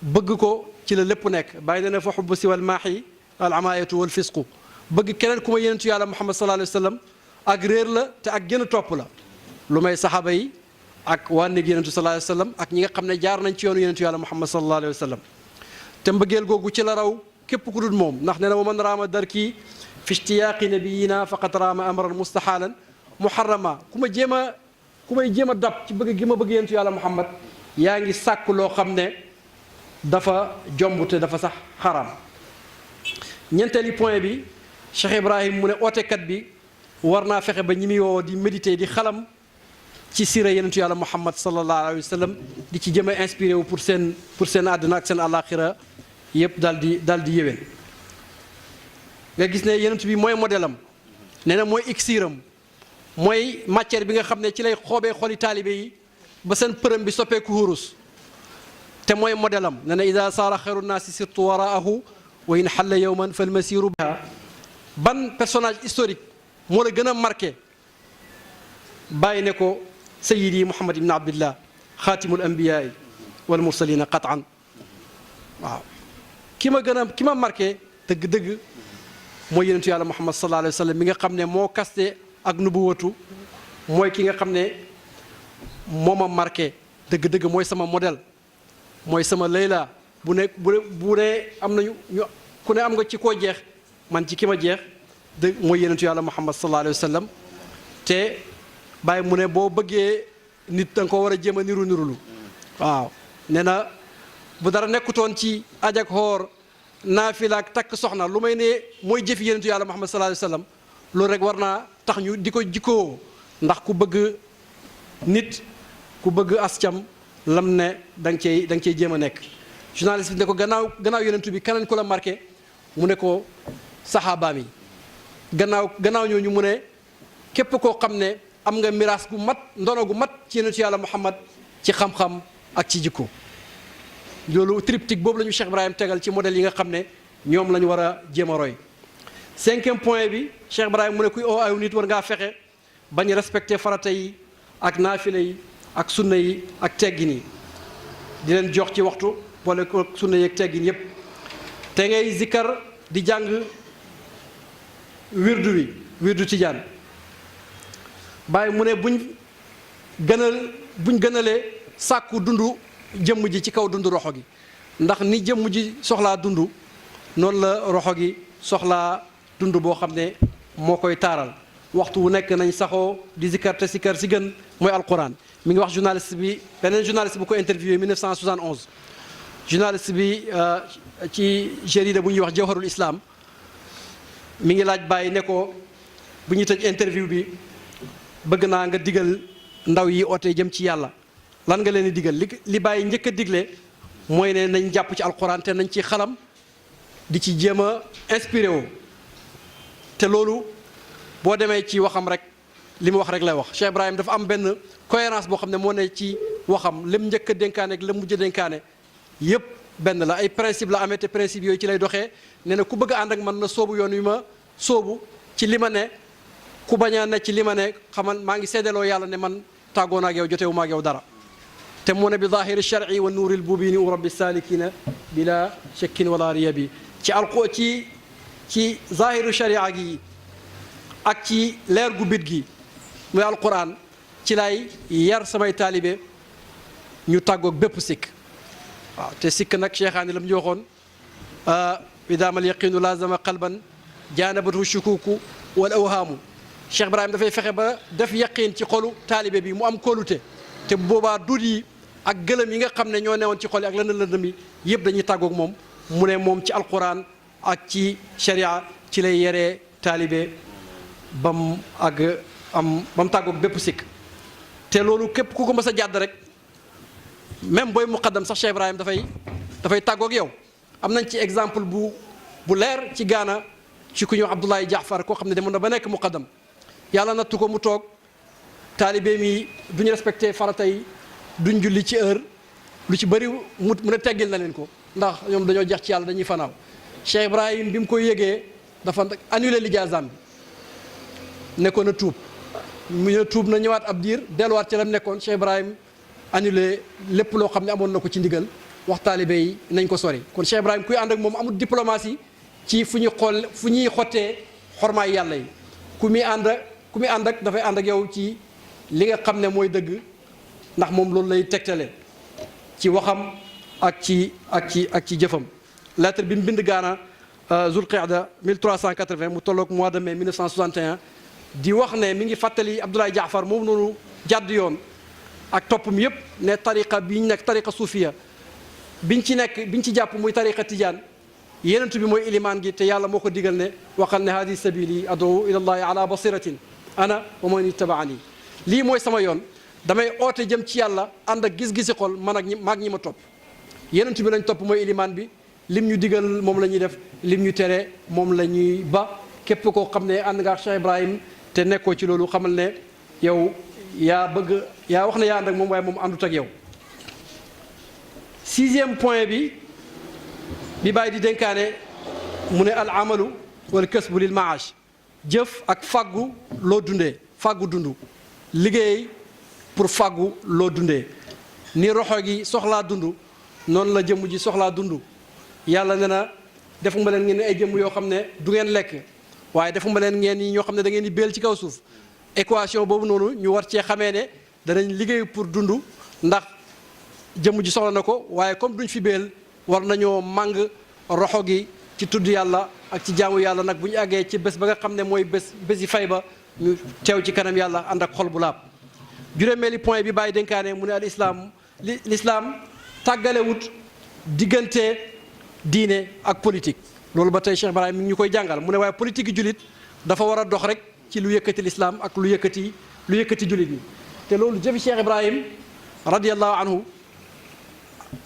bëgg ko ci la lépp nekk bàyyi na ne fa xubbu si wal maaxi al amaayatu wal fisqu bëgg keneen ku ma yenentu yàlla muhammad sallallahu alayhi wa sallam ak réer la te ak gën a topp la lu may saxaaba yi ak waa néeg yenentu sallallahu alayhi wa sallam ak ñi nga xam ne jaar nañ ci yoonu yenentu yàlla muhammad sallallahu alayhi wa sallam te mbëggeel googu ci la raw képp ku dul moom ndax nee na wa man raama darki fi ishtiyaaqi nabiyina faqad raama amran mustaxaalan muharrama ku may jéem a dab ci bëgg gi ma bëgg yenentu yàlla muhammad yaa ngi sàkk loo xam ne dafa jomb te dafa sax xaram ñeenteeli point bi Cheikh Ibrahim mu ne ootekat bi war naa fexe ba ñi muy woo di méditer di xalam ci siira yenentu yàlla muhammad sallallahu alayhi wa sallam di ci jëm a inspiré wu pour seen àdduna ak seen àllaaxira yëpp daal di yéwén nga gis ne yenentu bi mooy modèle am nee na mooy iksiiram mooy matière bi nga xam ne ci lay xoobee xoli taalibe yi ba seen përëm bi soppeeku hurus te mooy modèle am nee na ida saara xayru naasi sirtu waraahu wa in xalla yowman fal masiru biha ban personnage historique moo la gën a marqué bàyyi ne ko sayidi muhammad ibn abdillah xaatimul anbiyaai wal mursalina qatan waaw ki ma marqué dëgg-dëgg mooy yenentu yàlla muhammad sallallahu alayhi wa sallam mi nga xam ne moo kaste ak nubuwatu mooy ki nga xam ne moo ma marqué dëgg-dëgg mooy sama modèle mooy sama layla bu ne am nañu ku ne am nga ci koo jeex man ci ki ma jeex mooy yenentu yàlla muhammad sallallahu alayhi wa sallam te bàyyi mu ne boo bëggee nit da nga ko war a jéem a nirulu waaw nee na bu dara nekkutoon ci aj ak xoor naafila ak takk soxna lu may ne mooy jëfi yenentu yàlla muhammad sallallahu alayhi wa sallam loolu rek war naa tax ñu di ko jikkoo ndax ku bëgg nit ku bëgg ascam lam ne da nga cey jéem a nekk. journaliste bi ne ko gannaaw yonent bi keneen ku la marqué mu ne ko saxaabaam yi gannaaw ñooñu mu ne képp koo xam ne am nga miraas gu mat ndono gu mat ci yonentu yàlla Muhammad ci xam-xam ak ci jikko. loolu triptyque boobu la ñu Cheikh Ibrahim tegal ci modèle yi nga xam ne ñoom la ñu war a jéem a roy. 5e point bi Cheikh Ibrahim mu ne kuy oo ayu nit war ngaa fexe bañ respecté farata yi ak naafile yi ak sunna yi ak teggin yi di leen jox ci waxtu boole ko sunna yi ak teggin yépp te ngay zikkar di jàng wirdu tijaan. Baay mu ne buñ gënalee sàkku dundu jëmm ji ci kaw dundu roxo gi ndax ni jëmm ji soxlaa dundu noonu la roxo gi soxlaa dund boo xam ne moo koy taaral waxtu wu nekk nañ saxoo di zikkar te sikkar si gën mooy alquran. mi ngi wax journaliste bi beneen journaliste bu ko interviewé 1971 journaliste bi ci jarida bu ñuy wax Jawharul Islam mi ngi laaj Baay ne ko bu ñuy tëj interview bi bëgg naa nga digal ndaw yi oote jëm ci yàlla lan nga leen di digal li Baay njëkk a digle mooy ne nañ jàpp ci alquran te nañ ci xalam di ci jéem a inspiré woo te loolu boo demee ci waxam rek li mu wax rek lay wax. Cheikh Ibrahim dafa am benn cohérence boo xam ne moo ne ci waxam lim njëkk a dénkaane ak lim mujj a dénkaane yépp benn la ay principe la amee te principe yooyu ci lay doxee nee na ku bëgg a ànd ak man na soobu yoon wi ma soobu ci li ma ne ku bañ a ne ci li ma ne xamal maa ngi seedeloo yàlla ne man tàggoon ak yow jotewu ma ak yow dara te mu ne bi zahiri shar'i wa nuuril mubini u rabbi salikina bila shakkin wala riyabi ci zahiru sharia gi ak ci leer gu bit gi muy alquran ci lay yar samay taalibe ñu tàggoog bépp sikk waaw te sikk nag cheikhaani la mu ñu waxoon idaamal yaqinu lazama qalban jaanabatu shukuku wal awhaamu Cheikh Ibrahim dafay fexe ba def yaqin ci xolu taalibe bi mu am kóolute te bu boobaa dut yi ak gëlëm yi nga xam ne ñoo newoon ci xol yi ak lëndëm yi yëpp dañuy tàggoog moom mu ne moom ci alquran ak ci sharia ci lay yeree taalibe bam tàggoog bépp sikk te loolu képp ku ko mës a jàdd rek même booy muqaddam sax Cheikh Ibrahim dafay tàggoog yow. am nañ ci exemple bu leer ci Gaana ci ku ñëw Abdoulaye Jaafar koo xam ne demoon na ba nekk muqaddam yàlla nattu ko mu toog taalibe mi duñu respecté farata yi duñ julli ci heure lu ci bëri mu ne teggil na leen ko ndax ñoom dañoo jeex ci yàlla dañuy fanaaw. Cheikh Ibrahim bi mu koy yëgee dafa annulé lijaasam bi nekkoon na tuub mu ne tuub na ñëwaat ab diir delluwaat ci lam nekkoon Cheikh Ibrahim annulé lépp loo xam ne amoon na ko ci ndigal wax taalibe yi nañ ko sori. kon Cheikh Ibrahim kuy ànd ak moom amul diplomatie ci fu ñuy xottee xormaay yàlla yi ku muy ànd ak dafay ànd ak yow ci li nga xam ne mooy dëgg ndax moom loolu lay tegtale ci waxam ak ci jëfam. lettre bi mu bind Gaana Zulqaada 1380 mu tolloog mois de mai 1961 di wax ne mi ngi fàttali Abdoulaye Jaafar moom noonu jàdd yoon ak toppam yépp ne tariqa bi ñu nekk tariqa suufiya biñ ci jàpp muy tariqa tijaan yenentu bi mooy ilimaan gi te yàlla moo ko digal ne waxal ne hadi sabili adu ila llahi ala basiratin ana wa man ittabaani lii mooy sama yoon damay oote jëm ci yàlla ànd ak gis-gisi xol man ak ñi ma topp yenentu bi lañ topp mooy ilimaan bi lim ñu digal moom la ñuy def lim ñu tere moom la ñuy ba képp koo xam ne ànd nga ak Cheikh Ibrahim te nekkoo ci loolu xamal ne yow yaa wax ne yaa ànd ak moom waaye moom àndut ak yow. 6e point bi Baay di dénkaane mu ne al amalu wal kasbu lil maash jëf ak fàggu loo dundee fàggu dund liggéey pour fàggu loo dundee ni roxo gi soxlaa dund noonu la jëmm ji soxlaa dund. yàlla ne na defuma leen ngeen ay jëmm yoo xam ne du ngeen lekk waaye defuma leen ngeen ñoo xam ne da ngeen di béel ci kaw suuf équation boobu noonu ñu war cee xamee ne danañ liggéey pour dund ndax jëmm ji soxla na ko waaye comme duñ fi béel war nañoo màng roxo gi ci tudd yàlla ak ci jaamu yàlla nag bu ñu àggee ci bés ba nga xam ne mooy bési fay ba ñu teew ci kanam yàlla ànd ak xol bu laab. juróomeeli point bi Baay dénkaane mu ne al islam l'islam tàggalewut diggante diine ak politique loolu ba tey Cheikh Ibrahim mi ngi ñu koy jàngal mu ne waaye politique yi jullit dafa war a dox rek ci lu yëkkati lislaam ak lu yëkkati jullit ñi te loolu jëfi Cheikh Ibrahim radiyallahu anhu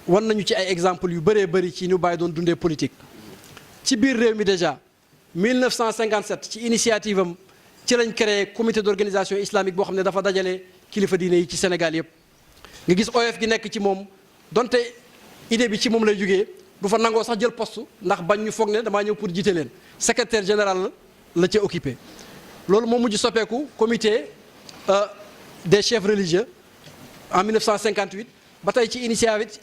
wan nañu ci ay exemple yu bëree bëri ci ñu bàyyi doon dundee politique ci biir réew mi déjà 1957 ci initiative am ci lañ créé comité d'organisation islamique boo xam ne dafa dajale kilifa diine yi ci Sénégal yëpp nga gis oyof gi nekk ci moom donte idée bi ci moom lay jógee du fa nangoo sax jël poste ndax bañ ñu foog ne damaa ñëw pour jiite leen secrétaire général la ca occupé loolu moo mujj soppeeku comité des chefs religieux en 1958 ba tey ci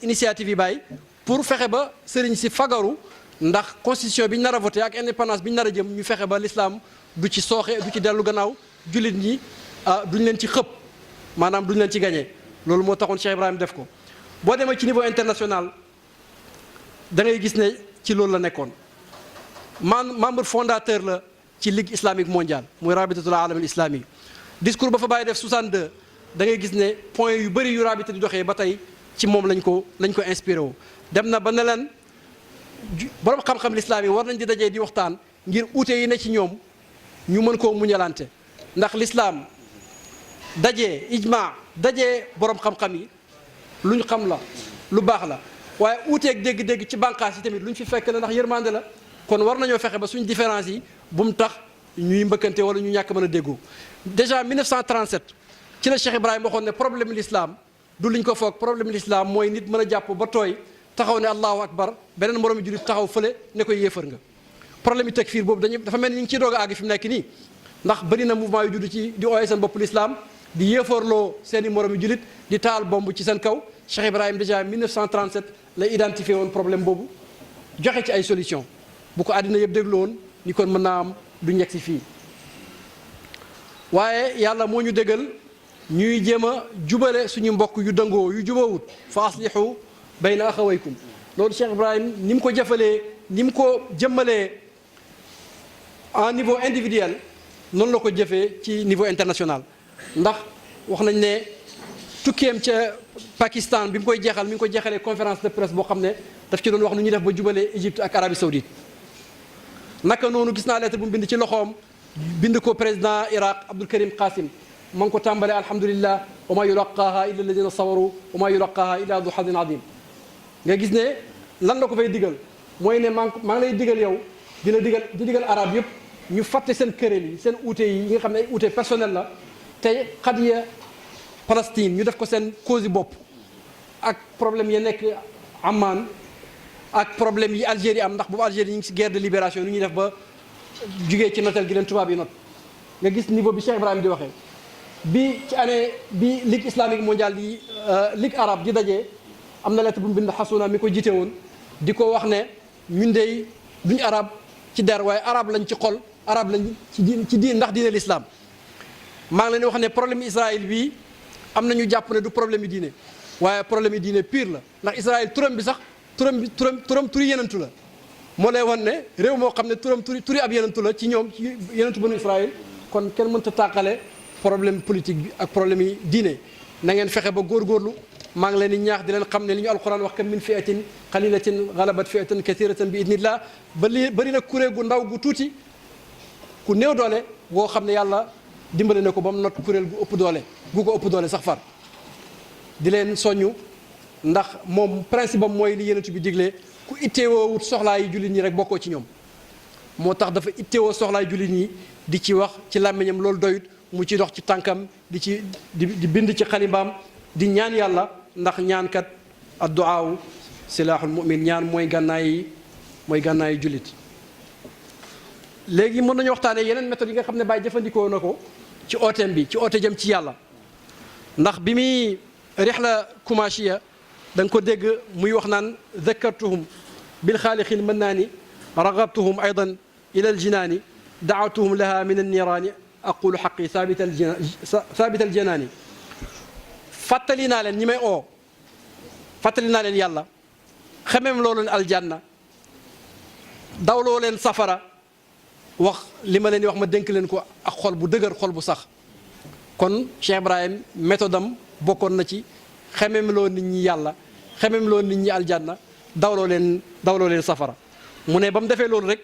initiative yi bàyyi pour fexe ba sëriñ si fagaru ndax constitution bi ñu nar a voté ak indépendance bi ñu nar a jëm ñu fexe ba l'islam du ci sooxe du ci dellu gannaaw jullit ñi duñ leen ci xëpp maanaam duñ leen ci gagné loolu moo taxoon Cheikh Ibrahim def ko boo demee ci niveau international da ngay gis ne ci loolu la nekkoon membre fondateur la ci ligue islamique mondiale muy rabitatul alam al islami discours ba fa bàyyi def 62 da ngay gis ne point yu bëri yu rabita di doxee ba tey ci moom lañ ko inspiré wu dem na ba ne leen borom xam-xam l'islam yi war nañ di dajee di waxtaan ngir uute yi ne ci ñoom ñu mën koo muñalante ndax l'islam dajee ijma dajee borom xam-xam yi luñ xam la lu baax la waaye uuteeg dégg-dégg ci bànqaas yi tamit luñ fi fekk la ndax yërmande la kon war nañoo fexe ba suñ différence yi bu mu tax ñuy mbëkkante wala ñu ñàkk mën a déggoo déjà 1937 ci la Cheikh Ibrahim waxoon ne problème l'islam du liñ ko foog problème l'islam mooy nit mën a jàpp ba tooy taxaw ne allahu akbar beneen moromi jullit taxaw fële ne koy yéefar nga problème yi takfir boobu dafa mel ni ñu ngi ciy doog a àgg fi mu nekk nii ndax bëri na mouvement yu judd ci di ooyee seen bopp l'islam di yéefarloo seen i moromi jullit di taal bomb ci seen kaw Cheikh Ibrahim déjà 1937 la identifié woon problème boobu joxe ci ay solution bu ko àddina yëpp déglu woon ni kon mën naa am du ñegg si fii waaye yàlla moo ñu déggal ñuy jéem a jubale suñu mbokk yu dëngoo yu jubawut fa aslihu bayna axawaykum loolu Cheikh Ibrahim ni mu ko jëfalee ni mu ko jëmmalee en niveau individuel noonu la ko jëfee ci niveau international ndax wax nañ ne tukkeem ca Pakistan bi mu koy jeexal mi ngi ko jeexalee conférence de presse boo xam ne daf ci doon wax nu ñuy def ba jubalee Égypte ak Arabie Saoudite naka noonu gis naa lettre bu mu bind ci loxoom bind ko président Irak Abdul Karim Qasim ma ngi ko tàmbalee alhamdulillah wa ma yulaqaaha illa alladina sabaru wa ma yulaqaaha illa du hadin adim nga gis ne lan la ko fay digal mooy ne maa ngi lay digal yow di digal arab yëpp ñu fàtte seen këréel yi seen uute yi nga xam ne ay uute personnel la te xadiya Palestine ñu def ko seen cause yi bopp ak problème yi nekk Amman ak problème yi Algérie am ndax boobu Algérie ñu ngi si guerre de libération nu ñuy def ba jugee ci notel gi leen tubaab yi not nga gis niveau bi Cheikh Ibrahim di waxee bi ci année bi ligue islamique mondiale di ligue arabe di dajee am na lettre bu mu bind Hassouna mi ko jiite woon di ko wax ne ñun dey duñ arab ci der waaye arab lañ ci xol arab lañ ci diin ndax diine l'islam maa ngi leen di wax ne problème Israël bii am na ñu jàpp ne du problème yi diine waaye problème yi diine pire la ndax Israël turam bi sax turam turi yenentu la moo lay wan ne réew moo xam ne turi ab yenentu la ci ñoom ci yenentu banu Israël kon kenn mënta tàqale problème politique bi ak problème yi diine na ngeen fexe ba góorgóorlu maa ngi leen di ñaax di leen xam ne li ñu alquran wax kam min fi'atin qalilatin ghalabat fi'atan kathiratan bi idnillah bari na kuréel gu ndaw gu tuuti ku néew doole boo xam ne yàlla dimbale na ko ba mu not kuréel gu ëpp doole gu ko ëpp doole sax far di leen soññu ndax moom principe am mooy li yenentu bi diglee ku itteewoo wut soxlaa yi jullit ñi rek bokkoo ci ñoom moo tax dafa itteewoo soxlaa yi jullit ñi di ci wax ci làmmiñam loolu doyut mu ci dox ci tànkam di bind ci xalimbaam di ñaan yàlla ndax ñaankat adduaaw silaahul mu'min ñaan mooy gànnaayi jullit léegi mën nañu waxtaanee yeneen méthodes yi nga xam ne Baye jëfandikoo na ko ci ooteem bi ci oote jëm ci yàlla ndax bi muy rihla kumashiya da nga ko dégg muy wax naan dhakartuhum bil xaaliqil mannaani ragabtuhum aydan ila aljinaani daawtuhum laha min anniraani aqulu xaqi thabita aljanaani fàttali naa leen ñi may oo fàttali naa leen yàlla xemem loo leen aljanna dawloo leen safara wax li ma leen di wax ma dénk leen ko ak xol bu dëgër xol bu sax kon Cheikh Ibrahim méthode am bokkoon na ci xemem loo nit ñi yàlla xemem loo nit ñi aljanna dawloo leen safara mu ne ba mu defee loolu rek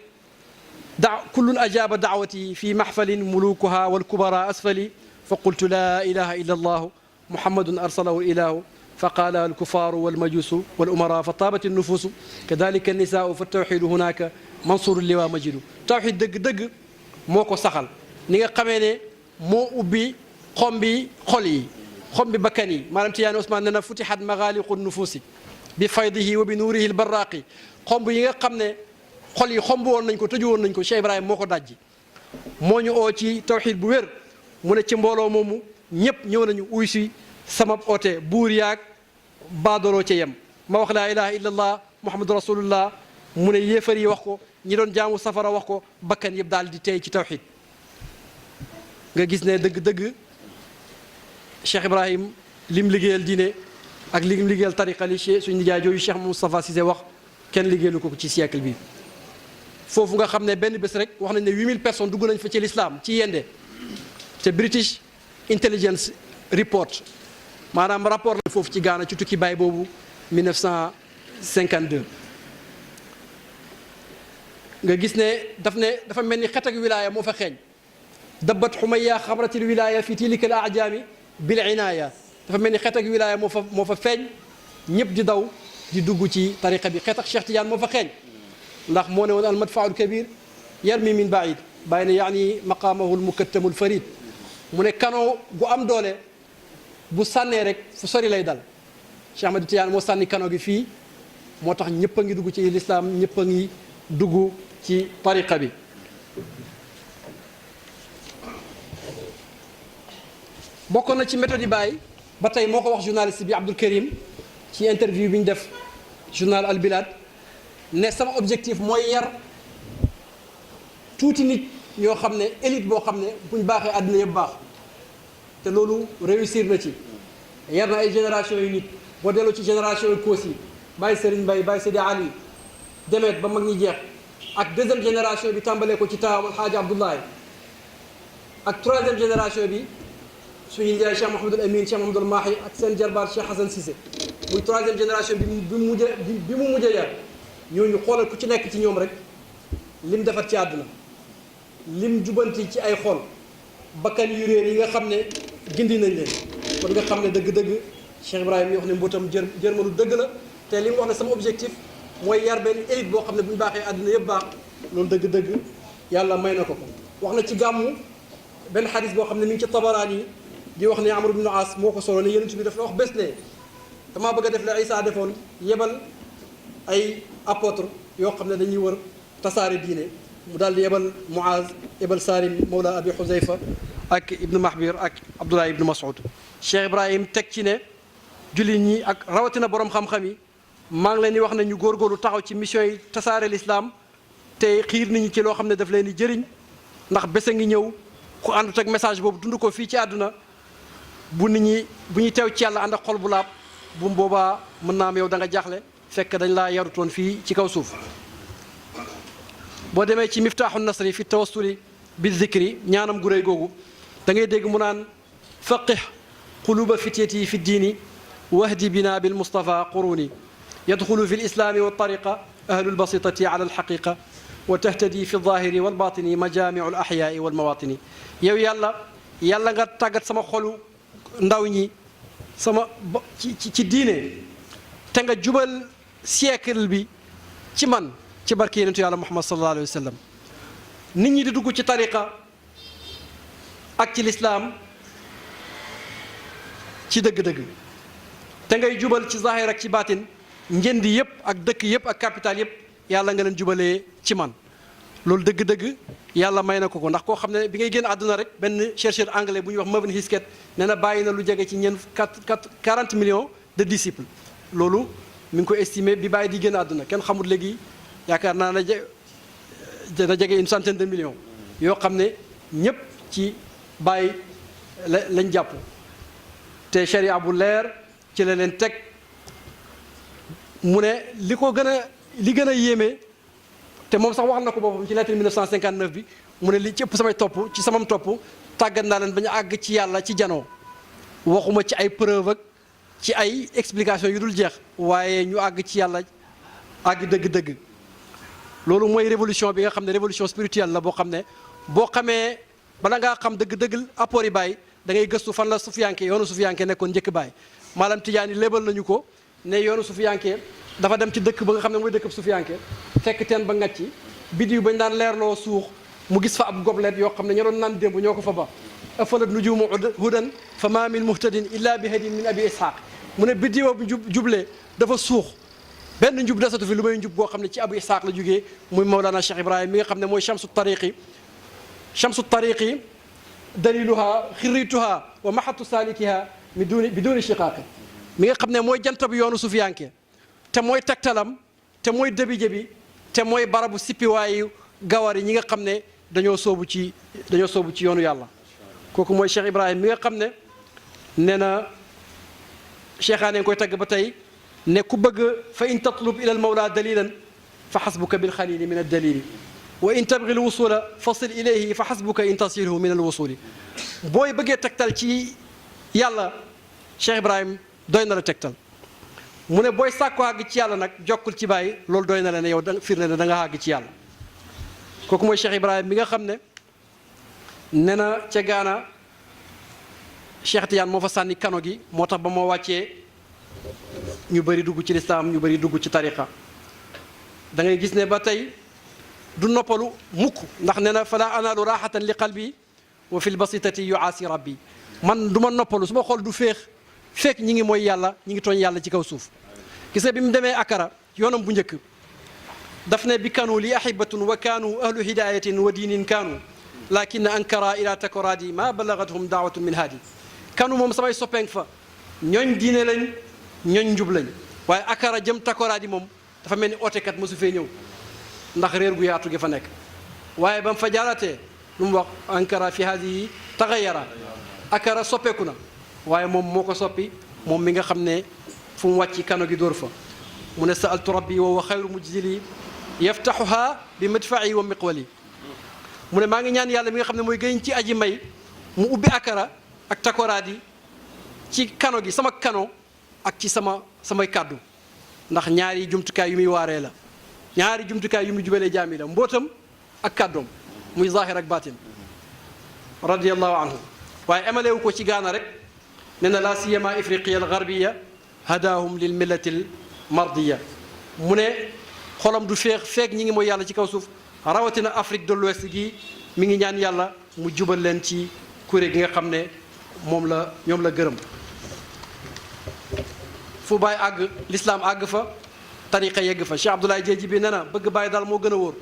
كل أجاب دعوتي في محفل ملوكها والكبراء أسفلي فقلت لا إله إلا الله محمد أرسله الإله فقال الكفار والمجوس والأمراء فطابت النفوس كذلك النساء فالتوحيد هناك منصور اللواء مجيد توحيد دق دق موكو سخال نيغا خامي مو أبي خمبي خلي خمبي بكني مالم تيان عثمان ننا فتحت مغالق النفوس بفيضه وبنوره البراقي خمبي ييغا خامني xol yi xomb woon nañ ko tëju woon nañ ko Cheikh Ibrahima moo ko dajji moo ñu oo ci tawxiid bu wér mu ne ci mbooloo moomu ñëpp ñëw nañu uy si sama oote buur yaag baadoloo ca yem ma wax laa ilaha illa allah muhammadu rasulullah mu ne yéefar yi wax ko ñi doon jaamu safara wax ko bakkan yëpp daal di tey ci tawxiid nga gis ne dëgg-dëgg Cheikh Ibrahim lim liggéeyal diine ak lim liggéeyal tariqa li suñu nijaay jooju Cheikh Moustapha Cissé wax kenn liggéeyalu ko ci siècle bi foofu nga xam ne benn bés rek wax nañ ne 8000 personnes dugg nañ fa ci l'islam ci yende te British Intelligence Report maanaam rapport la foofu ci Gaana ci tukki baay boobu 1952 nga gis ne dafa mel ni xet ak wilaaya moo fa xeeñ dabbat xumayya xabratil wilaaya fi tilika al ajaami bil inaaya dafa mel ni xet ak wilaaya moo fa feeñ ñëpp di daw di dugg ci tariqa bi xet ak Cheikh Tidiane moo fa xeeñ ndax moo ne woon al madfaul kabir yarmi min baid bàyyi na yaani maqaamahu lmukattamul farid mu ne kano gu am doole bu sànnee rek fu sori lay dal Cheikh Ahmed Tidiane moo sànni kano gi fii moo tax ñëpp a ngi dugg ci lislaam ñëpp a ngi dugg ci tariqa bi bokkoon na ci méthode yi Baye ba tey moo ko wax journaliste bi Abdoul Karim ci interview bi ñu def journal Al Bilad ne sama objectif mooy yar tuuti nit ñoo xam ne élite boo xam ne buñ baaxee àddina yëpp baax te loolu réussir na ci yar na ay génération yu nit boo delloo ci génération yu Koos yi Baye Serigne Baye Baye Seydi Ali demeet ba mag ñi jeex ak deuxième génération bi tàmbalee ko ci taawam Alxaaji Abdoulaye ak troisième génération bi suñu njaay Cheikh Mouhamadul Amin Cheikh Mouhamadul Mahi ak seen jarbaat Cheikh Hassan Cissé muy troisième génération bi mu mujj yar ñooñu xoolal ku ci nekk ci ñoom rek lim defar ci àdduna lim jubanti ci ay xol bakkan yu réer yi nga xam ne gindi nañ leen kon nga xam ne dëgg-dëgg Cheikh Ibrahima mi wax ne mbootam jërmalu dëgg la te li mu wax ne sama objectif mooy yar benn élite boo xam ne bu ñu baaxee àdduna yëpp baax loolu dëgg-dëgg yàlla may na ko ko wax na ci gàmmu benn xadis boo xam ne mi ngi ci Tabaraani yi di wax ne Amr ibn As moo ko solo ne yonent bi daf la wax bés ne damaa bëgg a def la Isaa defoon yebal ay apôtre yoo xam ne dañuy wër tasaare diine mu daal di yebal Muaz yebal Salim Mawla Abi Xuzayfa ak Ibn Mahbir ak Abdullah Ibn Mas'ud Cheikh Ibrahim teg ci ne jullit ñi ak rawatina borom xam-xam yi maa ngi leen di wax ne ñu góorgóorlu taxaw ci mission yi tasaare l'islam te xiir nit ñi ci loo xam ne daf leen di jëriñ ndax bés a ngi ñëw ku àndut ak message boobu dund ko fii ci àdduna bu nit ñi bu ñuy teew ci yàlla ànd ak xol bu laab bu boobaa mën naa am yow da nga jaaxle fekk dañ laa yarutoon fii ci kaw suuf boo demee ci miftaaxu nasri fi tawassuli bi zikri ñaanam gu réy googu da ngay dégg mu naan faqih quluba fityati fi diini wahdi bina bil mustafa quruni yadxulu fi lislaami wa tariqa ahlu lbasitati ala alxaqiqa wa tahtadi fi lzahiri walbatini majamiu al axyaai walmawatini yow yàlla nga tàggat sama xolu ndaw ñi sama ci diine te nga jubal siècle bi ci man ci barke yonentu yàlla Muhammad sallallahu alayhi wa sallam nit ñi di dugg ci tariqa ak ci lislaam ci dëgg-dëgg te ngay jubal ci zahir ak ci baatin njëndi yëpp ak dëkk yëpp ak capital yëpp yàlla nga leen jubalee ci man loolu dëgg-dëgg yàlla may na ko ko ndax koo xam ne bi ngay génn àdduna rek benn chercheur anglais bu ñuy wax Mervyn Hisket nee na bàyyi na lu jege ci 40 millions de disciples loolu mi ngi ko estimé bi bàyyi di génn àdduna kenn xamul léegi yaakaar naa ne dana jege une centaine de millions yoo xam ne ñëpp ci bàyyi lañ jàpp te sharia bu leer ci la leen teg mu ne li gën a yéeme te moom sax wax na ko boppam ci lettre 1959 bi mu ne li ci ëpp samay topp ci samam topp tàggat naa leen ba ñu àgg ci yàlla ci janoo waxuma ci ay preuve ak ci ay explication yu dul jeex waaye ñu àgg ci yàlla àgg dëgg-dëgg loolu mooy révolution bi nga xam ne révolution spirituelle la boo xam ne boo xamee bala ngaa xam dëgg-dëgg apport yi Baay da ngay gëstu fan la sufiyanke yoonu sufiyanke nekkoon njëkk Baay maalam Tijaani lébal nañu ko ne yoonu sufiyanke dafa dem ci dëkk ba nga xam ne mooy dëkk sufiyanke fekk teen ba ngacci biddiw bañ daan leerloo suux mu gis fa ab goblet yoo xam ne ña doon naan démb ñoo ko fa ba afalat nujumu hudan fa ma min muhtadin illa bi hadin min abi ishaq mu ne biddiw bu jublee dafa suux benn njub desatu fi lu may njub goo xam ne ci abu ishaq la jógee muy Mawlana Cheikh Ibrahim mi nga xam ne mooy chamsu tariqi daliluha xirituha wa mahatu salikiha bi duni shiqaaqi mi nga xam ne mooy jant bi yoonu sufiyanke te mooy tegtalam te mooy dëbi bi te mooy barabu sippiwaayu gawar yi ñi nga xam ne dañoo soobu ci yoonu yàlla kooku mooy Cheikh Ibrahim mi nga xam ne nee na cheikhaane koy tagg ba tey ne ku bëgg fa in tatlub ila al mawla dalilan fa xasbuka bil xalili min al dalili wa in tabgi al wusula fasil ilayhi fa xasbuka in tasilhu min al wusuli booy bëggee tegtal ci yàlla Cheikh Ibrahim doy na la tegtal mu ne booy sàkku àgg ci yàlla nag jokkul ci Baay loolu doy na la ne yow da firnde ne da nga àgg ci yàlla kooku mooy Cheikh Ibrahim mi nga xam ne nee na ca Gaana Cheikh Tidiane moo fa sànni kano gi moo tax ba moo wàccee ñu bëri dugg ci lislaam ñu bëri dugg ci tariqa da ngay gis ne ba tey du noppalu mukk ndax nee na fala anaalu raxatan li qalbi wa fi lbasitati yuaasi rabbi man du ma noppalu su ma xool du fekk ñi ngi mooy yàlla ñi ngi tooñ yàlla ci kaw suuf gis nga bi mu demee akara yoonam bu njëkk daf ne bi kanu li ahibatun wa kaanu ahlu hidayatin wa diinin kaanu lakin ankara ila takoradi ma balagathum daawatun min haadi kanu moom samay soppeeng fa ñooñ diine lañ ñooñ njub lañ waaye akara jëm takoradi moom dafa mel ni ootekat mosu fee ñëw ndax réer gu yaatu gi fa nekk waaye ba mu fa jaaratee lu mu wax ankara fi haadihi taxayara akara soppeeku na waaye moom moo ko soppi moom mi nga xam ne fu mu wàcc kano gi dóor fa mu ne saaltu rabbi wa huwa xayru mujzili yaftaxuha bi madfa'i wa miqwali mu ne maa ngi ñaan yàlla mi nga xam ne mooy gën ci aji may mu ubbi akara ak takoraadi ci kano gi sama kano ak ci samay kàddu ndax ñaari jumtukaay yu muy waaree la ñaari jumtukaay yu muy jubalee jaami la mbootam ak kàddoom muy zahir ak batin radiyallahu anhu waaye emalewu ko ci Gaana rek nee na la siyama ifriqiya al garbiya hadaahum lil millati al mardiya mu ne xolam du feek ñi ngi mooy yàlla ci kaw suuf rawatina Afrique de l'Ouest gi mi ngi ñaan yàlla mu jubal leen ci kuréel gi nga xam ne ñoom la gërëm fu Baay àgg l'islam àgg fa tariqa yegg fa Cheikh Abdoulaye Jeeji bi nee na bëgg Baay daal moo gën a wóor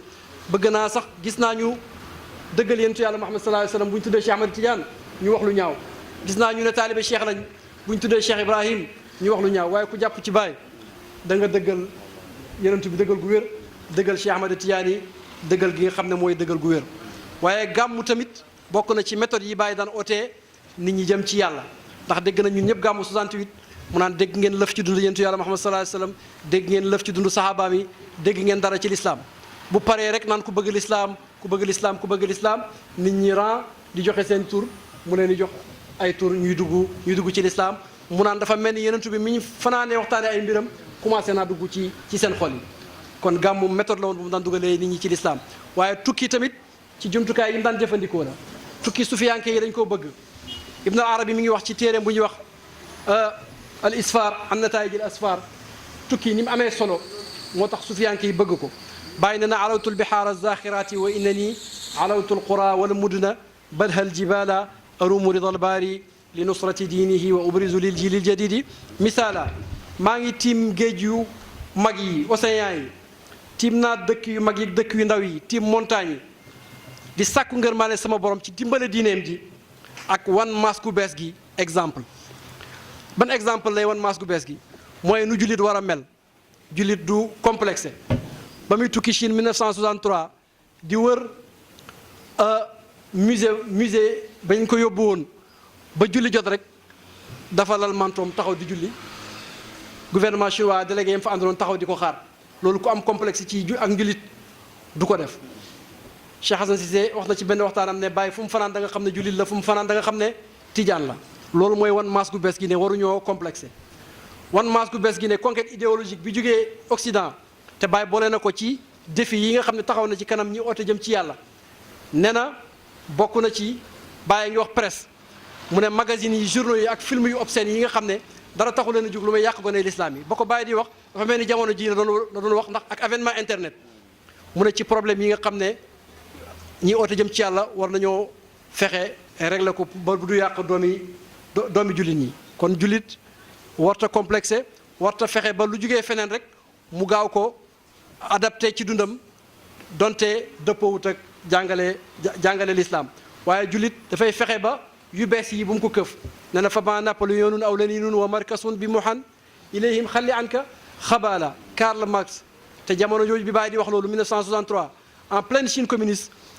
bëgg naa sax gis naa ñu dëggal yentu yàlla Muhammad sallallahu alayhi wa sallam bu ñu tuddee Cheikh Ahmad Tidiane ñu wax lu ñaaw gis naa ñu ne taalibe Cheikh lañ bu ñu tuddee Cheikh Ibrahim ñu wax lu ñaaw waaye ku jàpp ci Baay da nga dëggal yenentu bi dëggal gu wér dëggal Cheikh Ahmad Tidiane dëggal gi nga xam ne mooy dëggal gu wér waaye gàmmu tamit bokk na ci méthode yi Baay daan ootee nit ñi jëm ci yàlla ndax dégg na ñun ñëpp gàmmu 68 mu naan dégg ngeen lëf ci dund yentu yàlla Muhammad sallallahu alayhi wa sallam dégg ngeen lëf ci dund sahabaam yi dégg ngeen dara ci lislaam bu paree rek naan ku bëgg lislaam ku bëgg lislaam nit ñi ran di joxe seen tur mu leen di jox ay tur ñuy dugg ci lislaam mu naan dafa mel ni yenentu bi mi ñu fanaanee waxtaane ay mbiram commencé naa dugg ci seen xol yi kon gàmmu méthode la woon bu mu daan dugalee nit ñi ci lislaam waaye tukki tamit ci jumtukaay yi mu daan jëfandikoo la tukki sufiyanke yi dañ koo bëgg Ibn al-Arabi mi ngi wax ci téeréem bu ñuy wax al isfar an nataij al asfar tukki ni mu amee solo moo tax sufiyanke yi bëgg ko bàyyi na na alawtu lbihaara alzaxirati wa innani alawtu alqura wal mudna balha aljibala arumu rida albaari li nusrati diinihi wa ubrizu lil jili ljadidi misaala maa ngi tiim géej yu mag yi océan yi tiim naa dëkk yu mag yi dëkk yu ndaw yi tiim montagne yi di sàkku ngërmaane sama borom ci dimbale diineem ji ak wan maas gu bees gi exemple ban exemple lay wan maas gu bees gi mooy nu jullit war a mel jullit du complexé ba muy tukki Chine 1963 di wër musée bañ ko yóbbu woon ba julli jot rek dafa lal mantoom taxaw di julli gouvernement chinois délégué yam fa àndaloon taxaw di ko xaar loolu ku am complexe ci ak njullit du ko def Cheikh Hassan Cissé wax na ci benn waxtaanam ne bàyyi fu mu fanaan da nga xam ne jullit la fu mu fanaan da nga xam ne tijaan la loolu mooy wan maas gu bees gi ne waruñoo complexé wan maas gu bees gi ne conquête idéologique bi jógee Occident te bàyyi boole na ko ci défi yi nga xam ne taxaw na ci kanam ñi oote jëm ci yàlla nee na bokk na ci bàyyi ngi wax presse mu ne magazines yi journaux yi ak film yu obscènes yi nga xam ne dara taxu leen a jug lu may yàq gone l'islam yi ba ko bàyyi di wax dafa mel ni jamono ji la doon wax ndax ak avènement internet mu ne ci problème yi nga xam ne ñi oote jëm ci yàlla war nañoo fexe régler ko ba du yàq doomi jullit ñi kon jullit warta complexé warta fexe ba lu jugee feneen rek mu gaaw ko adapté ci dundam donte dëppoowut ak jàngale l'islam waaye jullit dafay fexe ba yu bees yi bu mu ko këf ne na fa ma Napoléonun aw Léninun wa markasun bi muhan ilayhim xalli anka xabaala Karl Marx te jamono jooju bi bàyyi di wax loolu 1963 en pleine Chine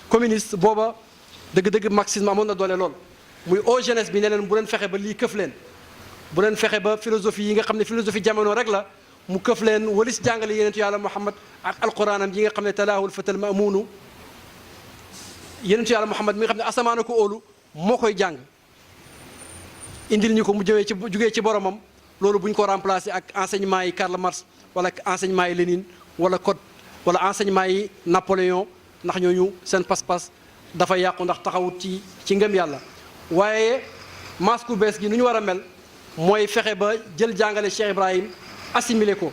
communiste booba dëgg-dëgg marxisme amoon na doole lool muy au jeunesse bi ne leen bu leen fexe ba lii këf leen bu leen fexe ba philosophie yi nga xam ne philosophie jamono rek la mu këf leen walis jàngale yenentu yàlla Muhammad ak alquranam yi nga xam ne talaahul fatal mamuunu yenentu yàlla Muhammad mi nga xam ne asamaana ko óolu moo koy jàng indil ñu ko mu jugee ci boromam loolu bu ñu ko remplacer ak enseignement yi Karl Marx wala enseignement yi Lénine wala code wala enseignement yi Napoléon ndax ñooñu seen pas-pas dafa yàqu ndax taxawut ci ngëm yàlla waaye masque bu bees gi nu ñu war a mel mooy fexe ba jël jàngale Cheikh Ibrahim assimilé ko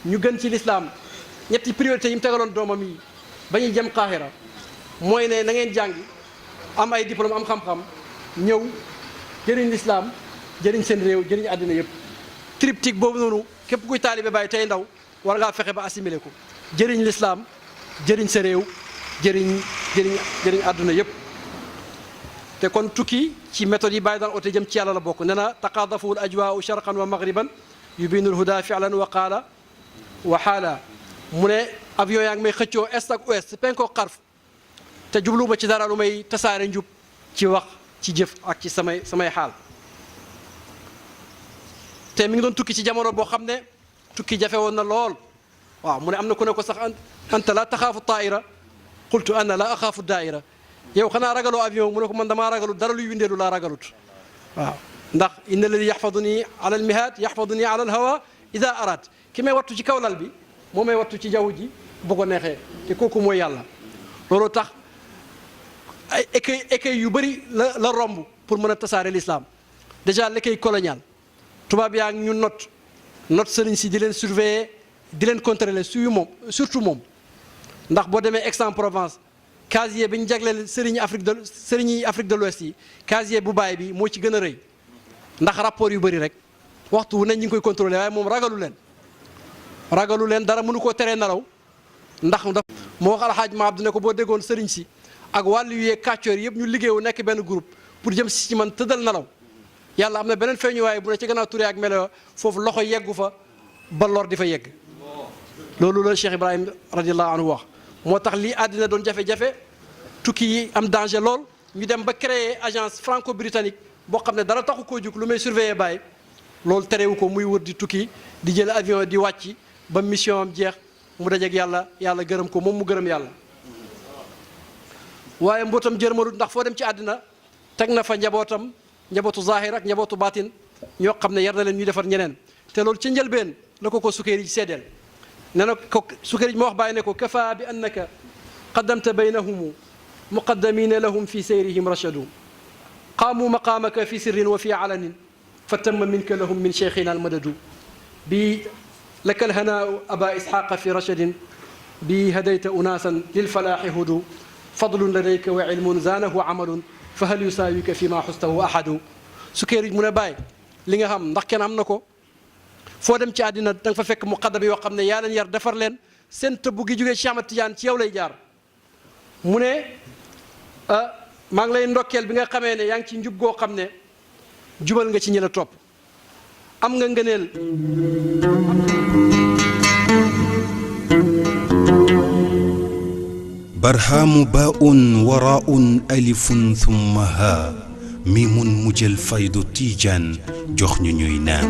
ñu gën ci l'islam ñetti priorité yi mu tegaloon doomam yi ba ñuy jëm Qahira mooy ne na ngeen jàngi am ay diplôme am xam-xam ñëw jëriñ l'islam jëriñ seen réew jëriñ àddina yëpp triptyque boobu noonu képp kuy taalibe Baay tey ndaw war ngaa fexe ba assimilé ko jëriñ l'islam jëriñ sa réew jëriñ àdduna yëpp te kon tukki ci méthode yi Baay daan oote jëm ci yàlla la bokk nee na taqaadafu al ajwaau sharqan wa maghriban yubinu lhuda fi'lan wa qaala wa xaala mu ne avion yaa ngi may xëccoo est ak ouest penko xarf te jubluuma ci dara lu may tasaare njub ci wax ci jëf ak ci samay xaal te mi ngi doon tukki ci jamono boo xam ne tukki jafe woon na lool waaw mu ne am na ku ne ko sax anta la taxaafu taaira qultu ana la axaafu daaira yow xanaa ragaloo avion mu ne ko man damaa ragalu dara luy windeelu laa ragalut waaw ndax inna alladi yaxfaduni ala almihaat yaxfaduni ala alhawa ida araad ki may wattu ci kaw lal bi moo may wattu ci jaww ji bu ko neexee te kooku mooy yàlla loolu tax ay écueil yu bëri la romb pour mën a tasaare l'islam déjà l'écueil colonial tubaab yaa ngi ñu not sëriñ si di leen surveiller di leen contrôler surtout moom ndax boo demee Aix-en-Provence casier bi ñu jagleel sëriñi Afrique de l'Ouest yi casier bu baay bi moo ci gën a rëy ndax rapport yu bëri rek waxtu wu ne ñu ngi koy contrôler waaye moom ragalu leen dara mënu koo teree nelaw ndax moo wax alxaaj ma abdu ne ko boo déggoon sëriñ si ak wàllu yee kàccoor yëpp ñu liggéeyu nekk benn groupe pour jëm si ci man tëddal nelaw yàlla am na beneen feeñuwaay bu ne ci gannaaw turé ak melo foofu loxo yeggu fa ba lor di fa yegg loolu la Cheikh Ibrahim radiallahu anhu wax moo tax lii àddina doon jafe-jafe tukki yi am danger lool ñu dem ba créer agence franco-britannique boo xam ne dara taxu koo jug lu may surveiller Baay loolu terewu ko muy wër di tukki di jël avion di wàcc ba mission am jeex mu dajeeg yàlla gërëm ko moom mu gërëm yàlla waaye mbootam jërmalut ndax foo dem ci àddina teg na fa njabootu zahir ak njabootu baatin ñoo xam ne yar na leen ñuy defar ñeneen te loolu ci njëlbeen la ko Sukayri seedeel nee na ko Sukayri ma wax Baay ne ko kafa bi annaka qaddamta baynahum muqaddamina lahum fi sayrihim rachadu qaamu maqaamaka fi sirrin wa fi alanin fa tamma minka lahum min cheikhina almadadu bi laka alhanaau aba isxaqa fi rachadin bi hadayta unaasan lilfalaaxi hudu fadlun ladayka wa ilmun zaanahu amalun fa hal yusaawika fi ma xustahu ahadu Sukayri mu ne Baay li nga xam ndax kenn am na ko foo dem ci àddina da nga fa fekk muqaddam yoo xam ne yaa leen yar defar leen seen tëbb gi jógee Cheikh Ahmad Tidiane ci yow lay jaar mu ne maa ngi lay ndokkeel bi nga xamee ne yaa ngi ci njub goo xam ne jubal nga ci ñi la topp am nga ngëneel barhaamu baa'un waraa'un alifun thumma haa miimun mujjal faydu tiijaan jox ñu ñuy naan